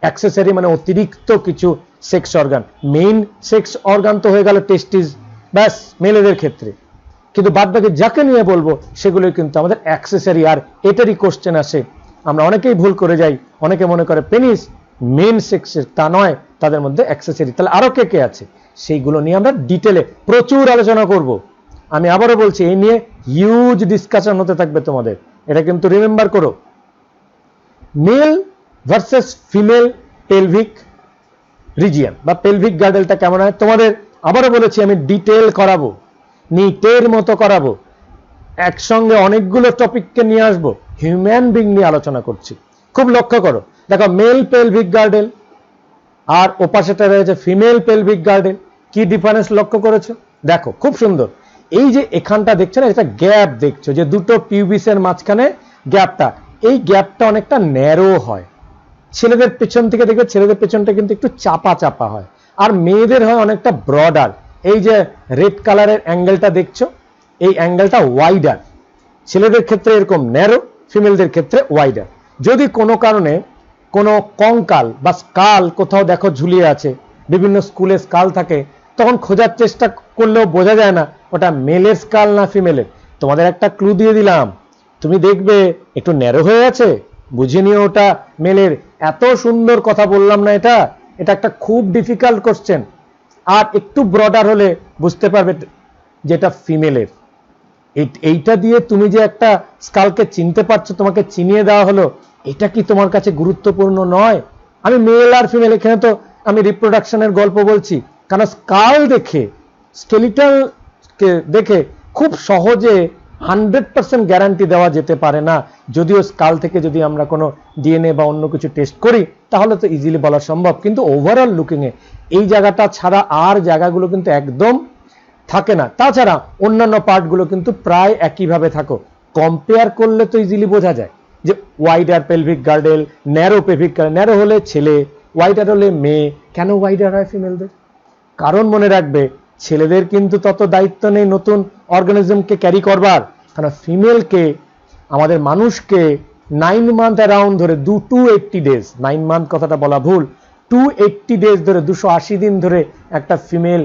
অ্যাক্সেসরি মানে অতিরিক্ত কিছু sex organ. Main sex organ তো হয়ে গেল টেস্টিস, ব্যাস মেলেদের ক্ষেত্রে। কিন্তু বাদবাকি যাকে নিয়ে বলবো সেগুলো কিন্তু আমাদের অ্যাক্সেসরি। আর এটারই কোশ্চেন আসে, আমরা অনেকেই ভুল করে যাই, অনেকে মনে করে পেনিস মেইন সেক্সের, তা নয়, তাদের মধ্যে অ্যাক্সেসরি। তাহলে আরো কে কে আছে সেইগুলো নিয়ে আমরা ডিটেলে প্রচুর আলোচনা করব। আমি আবারও বলছি, এই নিয়ে হিউজ ডিসকাশন হতে থাকবে তোমাদের, এটা কিন্তু রিমেম্বার করো। Male versus female pelvic region বা পেলভিক গার্ডেলটা কেমন হয় তোমাদের আবারও বলেছি, আমি ডিটেল করাবো, নিটের মতো করাবো। একসঙ্গে অনেকগুলো টপিককে নিয়ে আসবো, হিউম্যান বিং নিয়ে আলোচনা করছি। খুব লক্ষ্য করো, দেখো মেল পেলভিক গার্ডেল আর ওপাশেটা রয়েছে ফিমেল পেলভিক গার্ডেল। কি ডিফারেন্স লক্ষ্য করেছো? দেখো খুব সুন্দর। এই যে এখানটা দেখছো না, এটা গ্যাপ দেখছো, যে দুটো পিউবিসের মাঝখানে গ্যাপটা, এই গ্যাপটা অনেকটা ন্যারো হয়। ছেলেদের পেছন থেকে দেখবে, ছেলেদের পেছনটা কিন্তু একটু চাপা চাপা হয়, আর মেয়েদের হয় অনেকটা ব্রডার। এই যে রেড কালারের অ্যাঙ্গেলটা দেখছো, এই অ্যাঙ্গেলটা ওয়াইডার। ছেলেদের ক্ষেত্রে এরকম ন্যারো, ফিমেলদের ক্ষেত্রে ওয়াইডার। যদি কোনো কারণে কোনো কঙ্কাল বা স্কাল কোথাও দেখো ঝুলিয়ে আছে, বিভিন্ন স্কুলে স্কাল থাকে, তখন খোঁজার চেষ্টা করলেও বোঝা যায় না ওটা মেলের স্কাল না ফিমেলের। তোমাদের একটা ক্লু দিয়ে দিলাম, তুমি দেখবে একটু ন্যারো হয়ে আছে, বুঝে নিও ওটা মেলের। এত সুন্দর কথা বললাম না, এটা একটা খুব ডিফিকাল্ট কোশ্চেন। আর একটু ব্রডার হলে বুঝতে পারবে যেটা ফিমেলের। এইটা দিয়ে তুমি যে একটা স্কালকে চিনতে পারছো, তোমাকে চিনিয়ে দেওয়া হলো, এটা কি তোমার কাছে গুরুত্বপূর্ণ নয়? আমি মেল আর ফিমেল, এখানে তো আমি রিপ্রোডাকশনের গল্প বলছি, কারণ স্কাল দেখে, স্কেলিটাল দেখে খুব সহজে 100% গ্যারান্টি দেওয়া যেতে পারে না। যদিও স্কাল থেকে যদি আমরা কোনো ডিএনএ বা অন্য কিছু টেস্ট করি তাহলে তো ইজিলি বলা সম্ভব, কিন্তু ওভারঅল লুকিং এ এই জায়গাটা ছাড়া আর জায়গাগুলো কিন্তু একদম থাকে না। তাছাড়া অন্যান্য পার্টগুলো কিন্তু প্রায় একইভাবে থাকো, কম্পেয়ার করলে তো ইজিলি বোঝা যায় যে wider pelvic girdle, narrow pelvic girdle. Narrow হলে ছেলে, ওয়াইডার হলে মেয়ে। কেন ওয়াইডার হয় ফিমেলদের? কারণ মনে রাখবে, ছেলেদের কিন্তু তত দায়িত্ব নেই নতুন অর্গানিজমকে ক্যারি করবার, কারণ ফিমেলকে, আমাদের মানুষকে 9 মান্থ অ্যারাউন্ড ধরে 280 ডেজ, 9 মান্থ কথাটা বলা ভুল, 280 ডেজ ধরে, 280 দিন ধরে একটা ফিমেল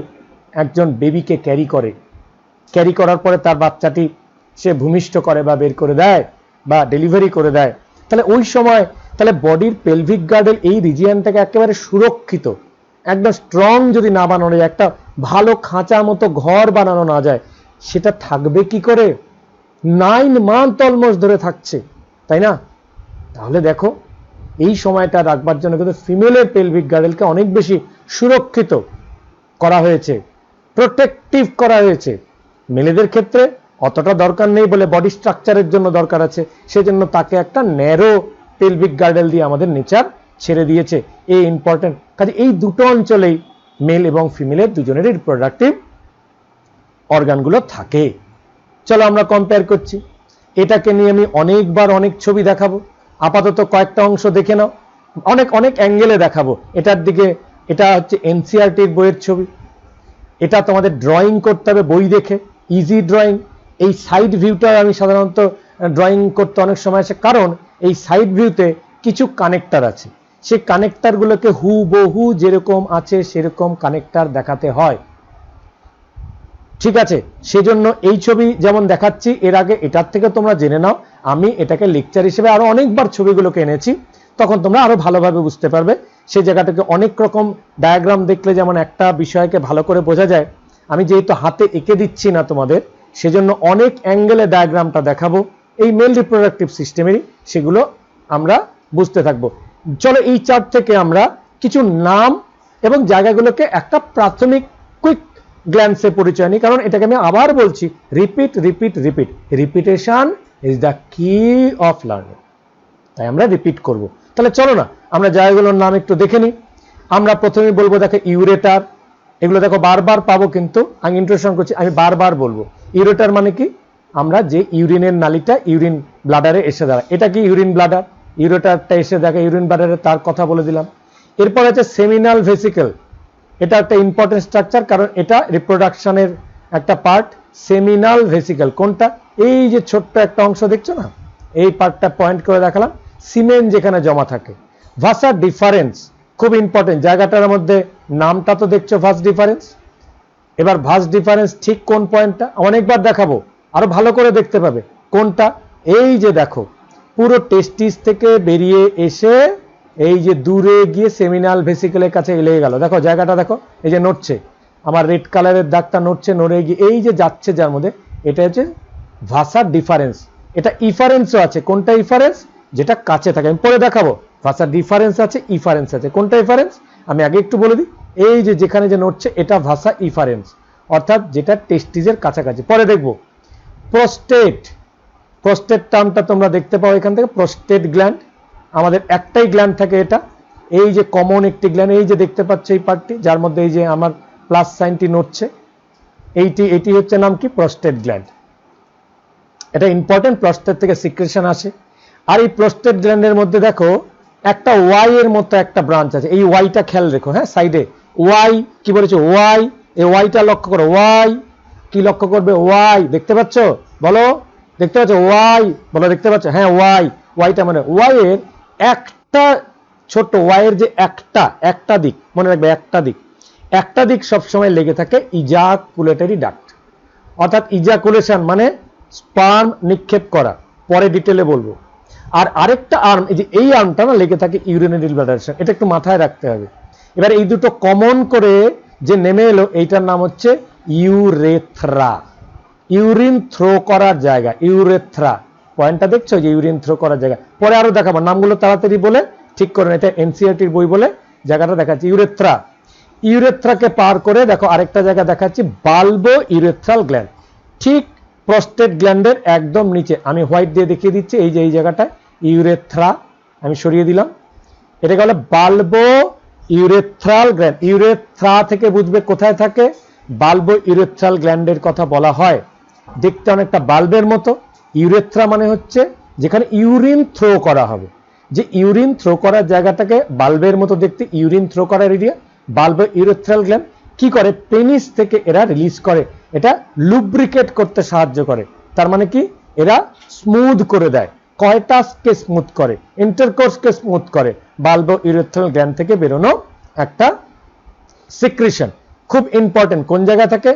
একজন বেবিকে ক্যারি করে। ক্যারি করার পরে তার বাচ্চাটি সে ভূমিষ্ঠ করে বা বের করে দেয় বা ডেলিভারি করে দেয়। তাহলে ওই সময় তাহলে বডির পেলভিক গার্ডেল এই রিজিয়নটাকে একেবারে সুরক্ষিত, একদম স্ট্রং যদি না বানানো যায়, একটা ভালো খাঁচা মতো ঘর বানানো না যায়, সেটা থাকবে কি করে? 9 মান্থ অলমোস্ট ধরে থাকছে, তাই না? তাহলে দেখো এই সময়টা রাখবার জন্য কিন্তু ফিমেলের পেলভিক গার্ডেলকে অনেক বেশি সুরক্ষিত করা হয়েছে, প্রোটেক্টিভ করা হয়েছে। মেলেদের ক্ষেত্রে অতটা দরকার নেই বলে বডি স্ট্রাকচারের জন্য দরকার আছে, সেজন্য তাকে একটা ন্যারো পেলভিক গার্ডেল দিয়ে আমাদের নেচার ছেড়ে দিয়েছে। এই ইম্পর্টেন্ট কাজে এই দুটো অঞ্চলেই মেল এবং ফিমেলের দুজনেরই রিপ্রোডাক্টিভ অর্গানগুলো থাকে। চলো আমরা কম্পেয়ার করছি। এটাকে নিয়ে আমি অনেকবার অনেক ছবি দেখাবো, আপাতত কয়েকটা অংশ দেখে নাও, অনেক অনেক অ্যাঙ্গেলে দেখাবো। এটার দিকে, এটা হচ্ছে এনসিইআরটির বইয়ের ছবি, এটা তোমাদের ড্রয়িং করতে হবে বই দেখে, ইজি ড্রয়িং। এই সাইড ভিউটা আমি সাধারণত ড্রয়িং করতে অনেক সময় আসে, কারণ এই সাইড ভিউতে কিছু কানেক্টর আছে, সেই কানেক্টরগুলোকে হুবহু যেরকম আছে সেরকম কানেক্টর দেখাতে হয়, ঠিক আছে? সেজন্য এই ছবি যেমন দেখাচ্ছি, এর আগে এটার থেকে তোমরা জেনে নাও। আমি এটাকে লেকচার হিসেবে আরো অনেকবার ছবিগুলোকে এনেছি, তখন তোমরা আরো ভালোভাবে বুঝতে পারবে। সেই জায়গাটাকে অনেক রকম ডায়াগ্রাম দেখলে যেমন একটা বিষয়কে ভালো করে বোঝা যায়, আমি যেহেতু হাতে এঁকে দিচ্ছি না তোমাদের, সেজন্য অনেক অ্যাঙ্গেলে ডায়াগ্রামটা দেখাবো এই মেল রিপ্রোডাক্টিভ সিস্টেমেরই, সেগুলো আমরা বুঝতে থাকবো। চলো এই চার্ট থেকে আমরা কিছু নাম এবং জায়গাগুলোকে একটা প্রাথমিক কুইক গ্ল্যান্সে পরিচয় নিই, কারণ এটাকে আমি আবার বলছি, repeat repeat repeat, repetition is the কি অফ লার্নিং, তাই আমরা রিপিট করব। তাহলে চলো না আমরা জায়গাগুলোর নাম একটু দেখে নিই। আমরা প্রথমে বলবো দেখো ইউরেটার, এগুলো দেখো বারবার পাবো, কিন্তু আমি ইন্ট্রোডাকশন করছি, আমি বারবার বলবো। ইউরেটার মানে কি? আমরা যে ইউরিনের নালীটা ইউরিন ব্লাডারে এসে দাঁড়ায়, এটা কি ইউরিন ব্লাডার, ইউরেটারটা এসে দেখে ইউরিন ব্লাডারে, তার কথা বলে দিলাম। এরপর আছে সেমিনাল ভেসিকেল, এটা একটা ইম্পর্টেন্ট স্ট্রাকচার, কারণ এটা রিপ্রোডাকশনের একটা পার্ট। সেমিনাল ভেসিকেল কোনটা? এই যে ছোট্ট একটা অংশ দেখছো না, এই পার্টটা পয়েন্ট করে দেখালাম, সিমেন্ট যেখানে জমা থাকে। ভাসা ডিফারেন্স খুব ইম্পর্টেন্ট, জায়গাটার মধ্যে নামটা তো দেখছো ভাস ডিফারেন্স। এবার ভাস ডিফারেন্স ঠিক কোন পয়েন্টটা অনেকবার দেখাবো, আরো ভালো করে দেখতে পাবে। কোনটা? এই যে দেখো, পুরো টেস্টিস থেকে বেরিয়ে এসে এই যে দূরে গিয়ে সেমিনাল ভেসিকেলের কাছে লেগে গেল, দেখো জায়গাটা দেখো, এই যে নড়ছে, আমার রেড কালারের দাগটা নড়ছে, নড়ে গিয়ে এই যে যাচ্ছে যার মধ্যে, এটা হচ্ছে ভাসা ডিফারেন্স। এটা ইফারেন্সও আছে, কোনটা ইফারেন্স? যেটা কাছে থাকে, আমি পরে দেখাবো। ভাসা ডিফারেন্স আছে, ইফারেন্স আছে, কোনটা ইফারেন্স আমি আগে একটু বলে দিই। এই যে যেখানে যে নড়ছে এটা ভাসা ইফারেন্স, অর্থাৎ যেটা টেস্টিসের কাছাকাছি। পরে দেখবো প্রোস্টেট, প্রোস্টেট টার্মটা তোমরা দেখতে পাও এখান থেকে, প্রোস্টেট গ্ল্যান্ড, আমাদের একটাই গ্ল্যান্ড থাকে এটা, এই যে কমন একটি গ্ল্যান্ড, এই যে দেখতে পাচ্ছ এই পার্টটি, যার মধ্যে এই যে আমার প্লাস সাইনটি নড়ছে, এটি হচ্ছে নাম কি? Prostate gland. এটা ইম্পর্টেন্ট, প্রোস্টেট থেকে সিক্রেশন আসে। আর এই প্রোস্টেট গ্ল্যান্ডের মধ্যে দেখো একটা ওয়াই এর মতো একটা ব্রাঞ্চ আছে, এই ওয়াইটা খেয়াল রেখো, হ্যাঁ সাইডে ওয়াই, কি বলেছে? ওয়াই, এই ওয়াইটা লক্ষ্য করো, ওয়াই কি লক্ষ্য করবে? ওয়াই দেখতে পাচ্ছ? বলো দেখতে পাচ্ছ? ওয়াই বলো দেখতে পাচ্ছ? হ্যাঁ ওয়াই, ওয়াইটা মানে ওয়াই এর একটা ছোট, ওয়াই এর যে একটা দিক মনে রাখবে, একটা দিক সবসময় লেগে থাকে ইজাকুলেটরি ডাক্ট, অর্থাৎ ইজাকুলেশন মানে স্পার্ম নিক্ষেপ করা, পরে ডিটেলে বলবো। আর আরেকটা আর্ম, এই যে এই আর্মটা না লেগে থাকে ইউরিনারি ব্লাডারের সঙ্গে, এটা একটু মাথায় রাখতে হবে। এবার এই দুটো কমন করে যে নেমে এলো, এইটার নাম হচ্ছে ইউরেথ্রা, ইউরিন থ্রো করার জায়গা, ইউরেথ্রা। পয়েন্টটা দেখছো যে ইউরিন থ্রো করার জায়গা, পরে আরো দেখাবো, নামগুলো তাড়াতাড়ি বলে ঠিক করেন, এটা এনসিইআরটির বই বলে জায়গাটা দেখাচ্ছি, ইউরেথ্রা। ইউরেথ্রাকে পার করে দেখো আরেকটা জায়গা দেখাচ্ছি, বাল্বো ইউরেথ্রাল গ্ল্যান্ড, ঠিক প্রোস্টেট গ্ল্যান্ডের একদম নিচে, আমি হোয়াইট দিয়ে দেখিয়ে দিচ্ছি, এই যে এই জায়গাটা ইউরেথ্রা, আমি সরিয়ে দিলাম, এটাকে বলে বাল্বো ইউরেথ্রাল গ্ল্যান্ড। ইউরেথ্রা থেকে বুঝবে কোথায় থাকে, বাল্বো ইউরেথ্রাল গ্ল্যান্ডের কথা বলা হয়, দেখতে অনেকটা বাল্বের মতো। ইউরেথ্রা মানে হচ্ছে যেখানে ইউরিন থ্রো করা হবে, যে ইউরিন থ্রো করার জায়গাটাকে বাল্বের মতো দেখতে, ইউরিন থ্রো করার এরিয়া বাল্বো ইউরেথ্রাল গ্ল্যান্ড। কি করে? পেনিস থেকে এরা রিলিজ করে, এটা লুব্রিকেট করতে সাহায্য করে, তার মানে কি এরা স্মুথ করে দেয়, কয়টাসকে স্মুথ করে, ইন্টারকোর্সকে স্মুথ করে, বাল্বো ইউরেথ্রাল গ্ল্যান্ড থেকে বেরোনো একটা সিক্রেশন। খুব ইম্পর্টেন্ট, কোন জায়গা থেকে?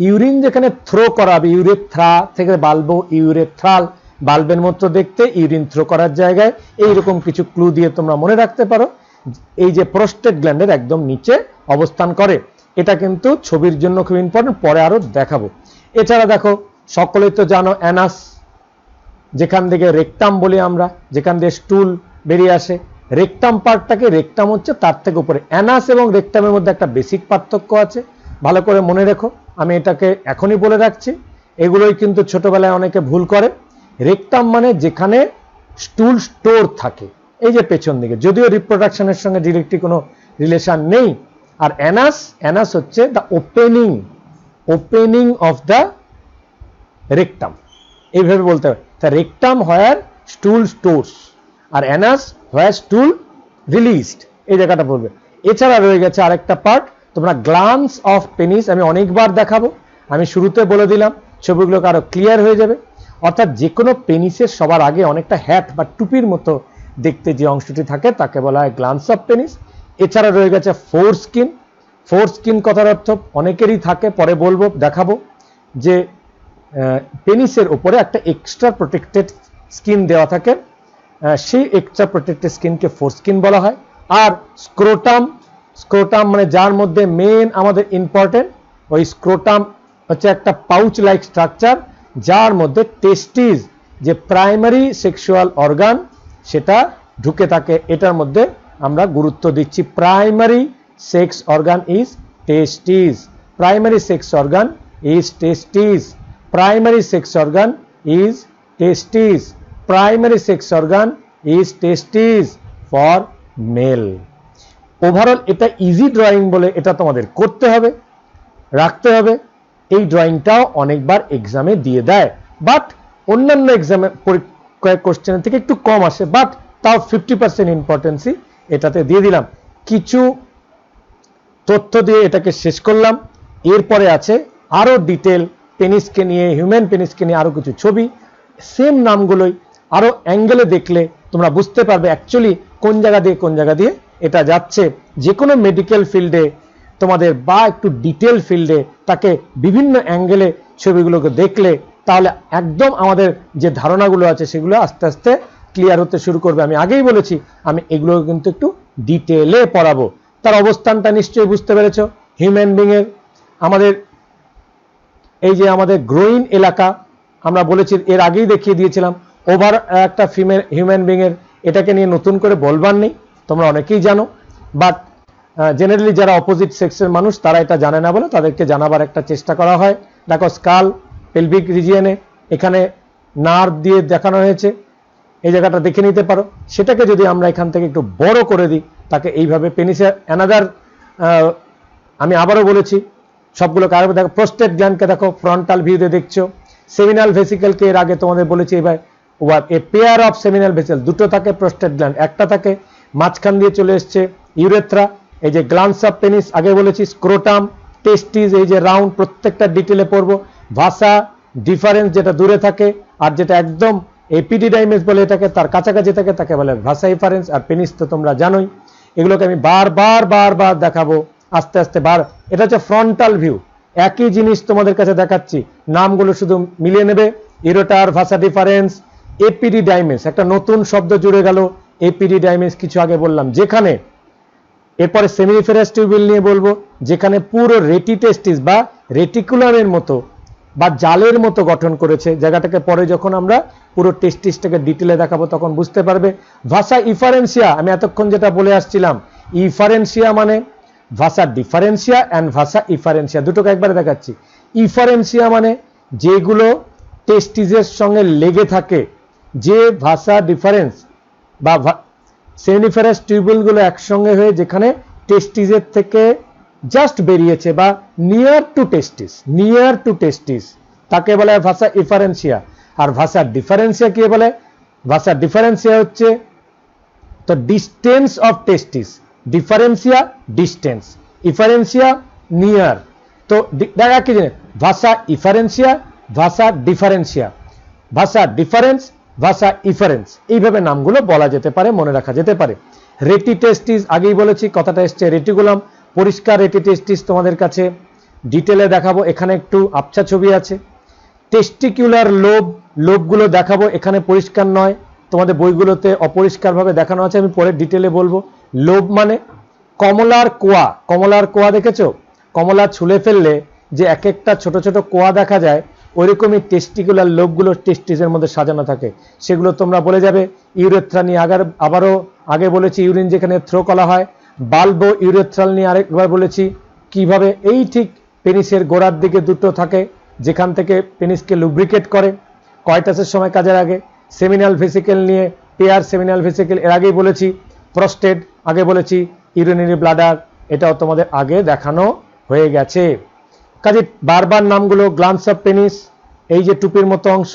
ইউরিন যেখানে থ্রো করা হবে, ইউরেথ্রা থেকে বাল্বো ইউরেথ্রাল, বাল্বের মতো দেখতে, ইউরিন থ্রো করার জায়গায়, এইরকম কিছু ক্লু দিয়ে তোমরা মনে রাখতে পারো। এই যে প্রোস্টেট গ্ল্যান্ডের একদম নিচে অবস্থান করে, এটা কিন্তু ছবির জন্য খুব ইম্পর্টেন্ট, পরে আরো দেখাবো। এছাড়া দেখো সকলেই তো জানো অ্যানাস, যেখান থেকে রেকটাম বলি আমরা, যেখান দিয়ে স্টুল বেরিয়ে আসে, রেকটাম পার্টটাকে, রেকটাম হচ্ছে তার থেকে উপরে। অ্যানাস এবং রেকটামের মধ্যে একটা বেসিক পার্থক্য আছে, ভালো করে মনে রেখো, আমি এটাকে এখনই বলে রাখছি, এগুলোই কিন্তু ছোটবেলায় অনেকে ভুল করে। রেকটাম মানে যেখানে স্টুল স্টোর থাকে, এই যে পেছন দিকে, যদিও রিপ্রোডাকশনের সঙ্গে ডিরেক্টলি কোনো রিলেশন নেই। আর অ্যানাস, অ্যানাস হচ্ছে the opening of the rectum, এইভাবে বলতে হবে। তা রেকটাম হোয়ার স্টুল স্টোরস, আর অ্যানাস হোয়ার স্টুল রিলিজড, এই জায়গাটা পড়বে। এছাড়া রয়ে গেছে আরেকটা পার্ট, তোমরা গ্লান্স অফ পেনিস, আমি অনেকবার দেখাবো, আমি শুরুতে বলে দিলাম, ছবিগুলোকে আরো ক্লিয়ার হয়ে যাবে। অর্থাৎ যে কোনো পেনিসের সবার আগে অনেকটা হ্যাট বা টুপির মতো দেখতে যে অংশটি থাকে তাকে বলা হয় গ্লান্স অফ পেনিস। এছাড়া রয়ে গেছে ফোর স্কিন। ফোর স্কিন কথার অর্থ অনেকেরই থাকে, পরে বলবো, দেখাবো, যে পেনিসের উপরে একটা এক্সট্রা প্রোটেক্টেড স্কিন দেওয়া থাকে, সেই এক্সট্রা প্রোটেক্টেড স্কিনকে ফোর স্কিন বলা হয়। আর স্ক্রোটাম, স্ক্রোটাম মানে যার মধ্যে মেন আমাদের ইম্পর্টেন্ট, ওই স্ক্রোটাম হচ্ছে একটা পাউচ লাইক স্ট্রাকচার, যার মধ্যে টেস্টিস, যে প্রাইমারি সেক্সুয়াল অর্গান, সেটা ঢুকে থাকে। এটার মধ্যে আমরা গুরুত্ব দিচ্ছি, primary sex organ is testis, primary sex organ is testis, primary sex organ is testis, primary sex organ is testis for male. Overall এটা ইজি ড্রয়িং বলে এটা তোমাদের করতে হবে, রাখতে হবে। এই ড্রয়িংটাও অনেকবার এক্সামে দিয়ে দেয়, বাট অন্যান্য এক্সামে কয়েক কোশ্চেনের থেকে একটু কম আসে, বাট তাও 50% ইম্পর্টেন্সই এটাতে দিয়ে দিলাম। কিছু তথ্য দিয়ে এটাকে শেষ করলাম। এরপরে আছে আরো ডিটেল পেনিসকে নিয়ে, হিউম্যান পেনিসকে নিয়ে আরো কিছু ছবি, সেম নামগুলোই আরো অ্যাঙ্গেলে দেখলে তোমরা বুঝতে পারবে অ্যাকচুয়ালি কোন জায়গা দিয়ে কোন জায়গা দিয়ে এটা যাচ্ছে। যে কোনো মেডিকেল ফিল্ডে তোমাদের বা একটু ডিটেল ফিল্ডে তাকে বিভিন্ন অ্যাঙ্গেলে ছবিগুলোকে দেখলে তাহলে একদম আমাদের যে ধারণাগুলো আছে সেগুলো আস্তে আস্তে ক্লিয়ার হতে শুরু করবে। আমি আগেই বলেছি আমি এগুলো কিন্তু একটু ডিটেলে পড়াবো। তার অবস্থানটা নিশ্চয়ই বুঝতে পেরেছো। হিউম্যান বিং এর আমাদের এই যে আমাদের গ্রোইন এলাকা, আমরা বলেছি এর আগেই দেখিয়ে দিয়েছিলাম, ওভার একটা ফিমেল হিউম্যান বিং এর, এটাকে নিয়ে নতুন করে বলবার নেই, তোমরা অনেকেই জানো, বাট জেনারেলি যারা অপোজিট সেক্সের মানুষ তারা এটা জানে না বলে তাদেরকে জানাবার একটা চেষ্টা করা হয়। দেখো স্কাল, পেলভিক রিজিয়নে এখানে নার্ভ দিয়ে দেখানো হয়েছে, এই জায়গাটা দেখে নিতে পারো। সেটাকে যদি আমরা এখান থেকে একটু বড় করে দিই, তাকে এইভাবে পেনিসের অ্যানাদার, আমি আবারও বলেছি সবগুলোকে আরো দেখো, প্রোস্টেট গ্ল্যান্ডকে দেখো ফ্রন্টাল ভিউতে দেখছো, সেমিনাল ভেসিকেলকে এর আগে তোমাদের বলেছি, এবার a pair of seminal vessel, দুটো থাকে প্রোস্টেট গ্ল্যান্ড, একটা থাকে মাঝখান দিয়ে চলে এসছে ইউরেথ্রা, এই যে গ্ল্যান্ডস অফ পেনিস আগে বলেছি, স্ক্রোটাম, টেস্টিস, এই যে রাউন্ড, প্রত্যেকটা ডিটেলে পড়বো। ভাসা ডিফারেন্স, যেটা দূরে থাকে, আর যেটা একদম এপিডিডাইমিস বলে এটাকে, তার কাছাকাছি থাকে তাকে বলে ভাসা ডিফারেন্স। আর পেনিস তো তোমরা জানোই, এগুলোকে আমি বারবার দেখাবো আস্তে আস্তে। এটা হচ্ছে ফ্রন্টাল ভিউ, একই জিনিস তোমাদের কাছে দেখাচ্ছি, নামগুলো শুধু মিলিয়ে নেবে। ইউরেটার, ভাসা ডিফারেন্স, এপিডিডাইমিস, একটা নতুন শব্দ জুড়ে গেল, এপিডিডাইমিস কিছু আগে বললাম, যেখানে এরপরে সেমিনিফেরাস টিউবিল নিয়ে বলবো, যেখানে পুরো রেটিটেস্টিস বা রেটিকুলামের মতো বা জালের মতো গঠন করেছে জায়গাটাকে। পরে যখন আমরা পুরো টেস্টিসটাকে ডিটেলে দেখাবো তখন বুঝতে পারবে। ভাসা ইফারেন্সিয়া, আমি এতক্ষণ যেটা বলে আসছিলাম, ইফারেন্সিয়া মানে ভাসা ডিফারেন্সিয়া অ্যান্ড ভাসা ইফারেন্সিয়া, দুটোকে একবারে দেখাচ্ছি। ইফারেন্সিয়া মানে যেগুলো টেস্টিসের সঙ্গে লেগে থাকে, যে ভাসা ডিফারেন্স বা সেমিনিফেরাস টিউবুলগুলো একসঙ্গে হয়ে যেখানে টেস্টিসের থেকে জাস্ট বেরিয়েছে বা নিয়ার টু টেস্টিস, তাকে বলে ভাসা ইফারেন্সিয়া। আর ভাসা ডিফারেন্সিয়া কি বলে? ভাসা ডিফারেন্সিয়া হচ্ছে তো distance of testis, deferentia distance, efferentia near. তো দেখা কি জানে, ভাসা ইফারেন্সিয়া, ভাসা ডিফারেন্সিয়া, ভাসা ডিফারেন্স, ভাসা ইফারেন্স, এইভাবে নামগুলো বলা যেতে পারে, মনে রাখা যেতে পারে। রেটিটেস্টিস আগেই বলেছি, কথাটা এসছে রেটিকুলাম, পরিষ্কার রেটিটেস্টিস তোমাদের কাছে ডিটেলে দেখাবো, এখানে একটু আবছা ছবি আছে। টেস্টিকুলার লোব, লোবগুলো দেখাবো, এখানে পরিষ্কার নয়, তোমাদের বইগুলোতে অপরিষ্কারভাবে দেখানো আছে, আমি পরে ডিটেলে বলবো। লোব মানে কমলার কোয়া, কমলার কোয়া দেখেছো? কমলা ছুলে ফেললে যে এক একটা ছোট ছোট কোয়া দেখা যায়, ওইরকমই টেস্টিকুলার লোবগুলো টেস্টিসের মধ্যে সাজানো থাকে। সেগুলো তোমরা বলে যাবে। ইউরেথ্রা নিয়ে আবারও আগে বলেছি, ইউরিন যেখানে থ্রো করা হয়। বাল্বো ইউরেথ্রাল নিয়ে আরেকবার বলেছি কিভাবে এই ঠিক পেনিসের গোড়ার দিকে দুটো থাকে যেখান থেকে পেনিসকে লুব্রিকেট করে কয়টাসের সময় কাজের আগে। সেমিনাল ভেসিকেল নিয়ে, পেয়ার সেমিনাল ভেসিকেল এর আগেই বলেছি। প্রস্টেট আগে বলেছি। ইউরিনারি ব্লাডার এটাও তোমাদের আগে দেখানো হয়ে গেছে। কাজে বারবার নামগুলো, গ্ল্যান্ডস অফ পেনিস, এই যে টুপির মতো অংশ,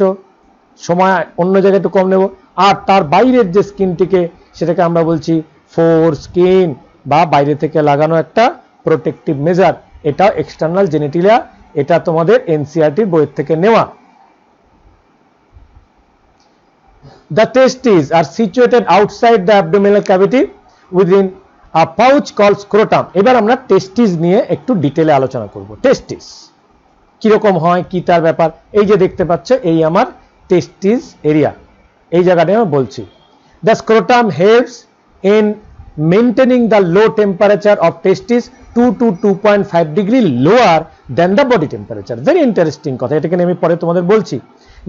সময় অন্য জায়গায় একটু কম নেব। আর তার বাইরের যে স্কিনটিকে, সেটাকে আমরা বলছি ফোর স্কিন বা বাইরে থেকে লাগানো একটা প্রোটেক্টিভ মেজার। এটা এক্সটার্নাল জেনিটিলিয়া, এটা তোমাদের এনসিইআরটির বইয়ের থেকে নেওয়া। The testes are situated outside the abdominal cavity within a pouch called scrotum. এবার আমরা টেস্টিস নিয়ে একটু ডিটেলে আলোচনা করব। টেস্টিস কিরকম হয়, কি তার ব্যাপার। এই যে দেখতে পাচ্ছ, এই আমার টেস্টিস এরিয়া, এই জায়গাটা আমি বলছি। The scrotum helps in maintaining the low temperature of testis 2 to 2.5 degree lower than the body temperature. Very interesting কথা, এটাকে আমি পরে তোমাদের বলছি।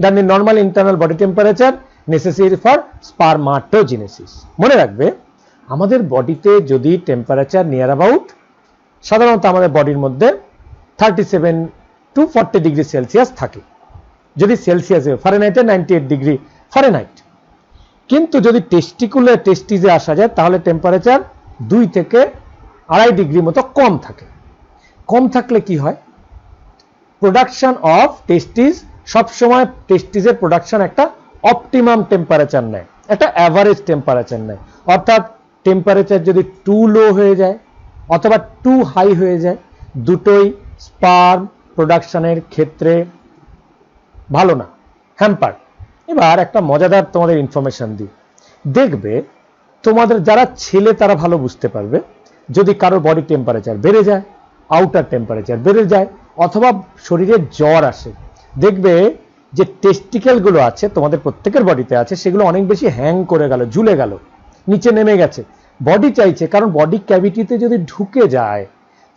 than the normal internal body temperature necessary for spermatogenesis. মনে রাখবে, আমাদের বডিতে যদি টেম্পারেচার নিয়ার অ্যাবাউট, সাধারণত আমাদের বডির মধ্যে 37 to 40 ডিগ্রি সেলসিয়াস থাকে, যদি সেলসিয়াসে, ফারেনহাইটে 98 ডিগ্রি ফারেনহাইট। কিন্তু যদি টেস্টিসে আসা যায় তাহলে টেম্পারেচার 2 থেকে 2.5 ডিগ্রি মতো কম থাকে। কম থাকলে কি হয়, প্রোডাকশন অফ টেস্টিস সবসময়, টেস্টিসের প্রোডাকশন একটা অপটিমাম টেম্পারেচার নেয়, একটা অ্যাভারেজ টেম্পারেচার নেয়। অর্থাৎ টেম্পারেচার যদি টু লো হয়ে যায় অথবা টু হাই হয়ে যায়, দুটোই স্পার্ম প্রোডাকশনের ক্ষেত্রে ভালো না, হ্যাম্পার। এবার একটা মজাদার তোমাদের ইনফরমেশন দিই। দেখবে তোমাদের যারা ছেলে তারা ভালো বুঝতে পারবে, যদি কারো বডি টেম্পারেচার বেড়ে যায়, আউটার টেম্পারেচার বেড়ে যায়, অথবা শরীরে জ্বর আসে, দেখবে যে টেস্টিকেলগুলো আছে তোমাদের প্রত্যেকের বডিতে আছে, সেগুলো অনেক বেশি হ্যাং করে গেল, ঝুলে গেল, নিচে নেমে গেছে। বডি চাইছে, কারণ বডি ক্যাভিটিতে যদি ঢুকে যায়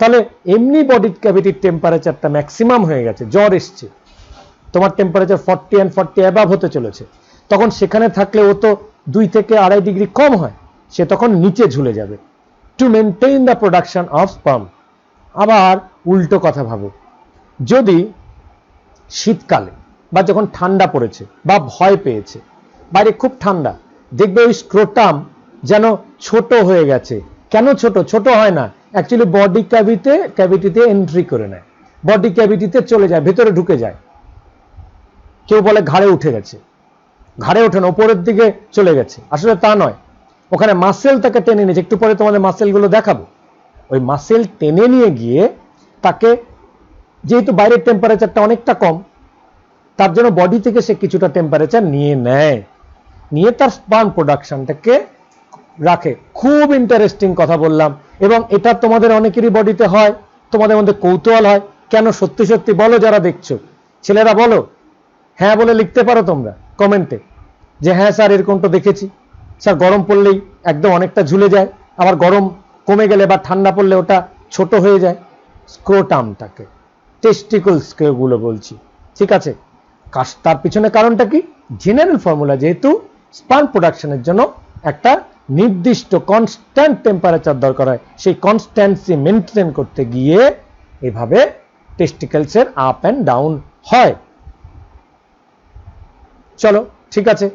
তাহলে এমনি বডি ক্যাভিটির টেম্পারেচারটা ম্যাক্সিমাম হয়ে গেছে, জ্বর এসছে, তোমার টেম্পারেচার 40 and 40 অ্যাবাভ হতে চলেছে, তখন সেখানে থাকলে ও তো 2 থেকে 2.5 ডিগ্রি কম হয়, সে তখন নিচে ঝুলে যাবে। To maintain the production of sperm. আবার উল্টো কথা ভাবো, যদি শীতকালে বা যখন ঠান্ডা পড়েছে বা ভয় পেয়েছে, বাইরে খুব ঠান্ডা, দেখবে ওই স্ক্রোটাম যেন ছোট হয়ে গেছে। কেন ছোট? ছোট হয় না, অ্যাকচুয়ালি বডি ক্যাভিটিতে এন্ট্রি করে নেয়, বডি ক্যাভিটিতে চলে যায়, ভেতরে ঢুকে যায়। কেউ বলে ঘাড়ে উঠে গেছে, ঘাড়ে ওঠে না, ওপরের দিকে চলে গেছে, আসলে তা নয়, ওখানে মাসেল তাকে টেনে নিয়েছে। একটু পরে তোমাদের মাসেলগুলো দেখাবো। ওই মাসেল টেনে নিয়ে গিয়ে তাকে, যেহেতু বাইরের টেম্পারেচারটা অনেকটা কম, তার জন্য বডি থেকে সে কিছুটা টেম্পারেচার নিয়ে নেয়, নিয়ে তার স্পার্ম প্রোডাকশনটাকে রাখে। খুব ইন্টারেস্টিং কথা বললাম, এবং এটা তোমাদের অনেকেরই বডিতে হয়। তোমাদের মধ্যে কৌতূহল হয়, কেন? সত্যি সত্যি বলো যারা দেখছো, ছেলেরা বলো, হ্যাঁ বলে লিখতে পারো তোমরা কমেন্টে যে হ্যাঁ স্যার এরকম তো দেখেছি, স্যার গরম পড়লেই একদম অনেকটা ঝুলে যায়, আবার গরম কমে গেলে বা ঠান্ডা পড়লে ওটা ছোট হয়ে যায়। স্ক্রোটামটাকে, টেস্টিকলস গুলো বলছি, ঠিক আছে? তার পিছনে কারণটা কি? জেনারেল ফর্মুলা, যেহেতু স্পার্ম প্রোডাকশনের জন্য একটা নির্দিষ্ট কনস্ট্যান্ট টেম্পারেচার দরকার হয়, সেই কনস্ট্যান্সি মেনটেন করতে গিয়ে এভাবে টেস্টিকলসের আপ অ্যান্ড ডাউন হয়। চলো ঠিক আছে।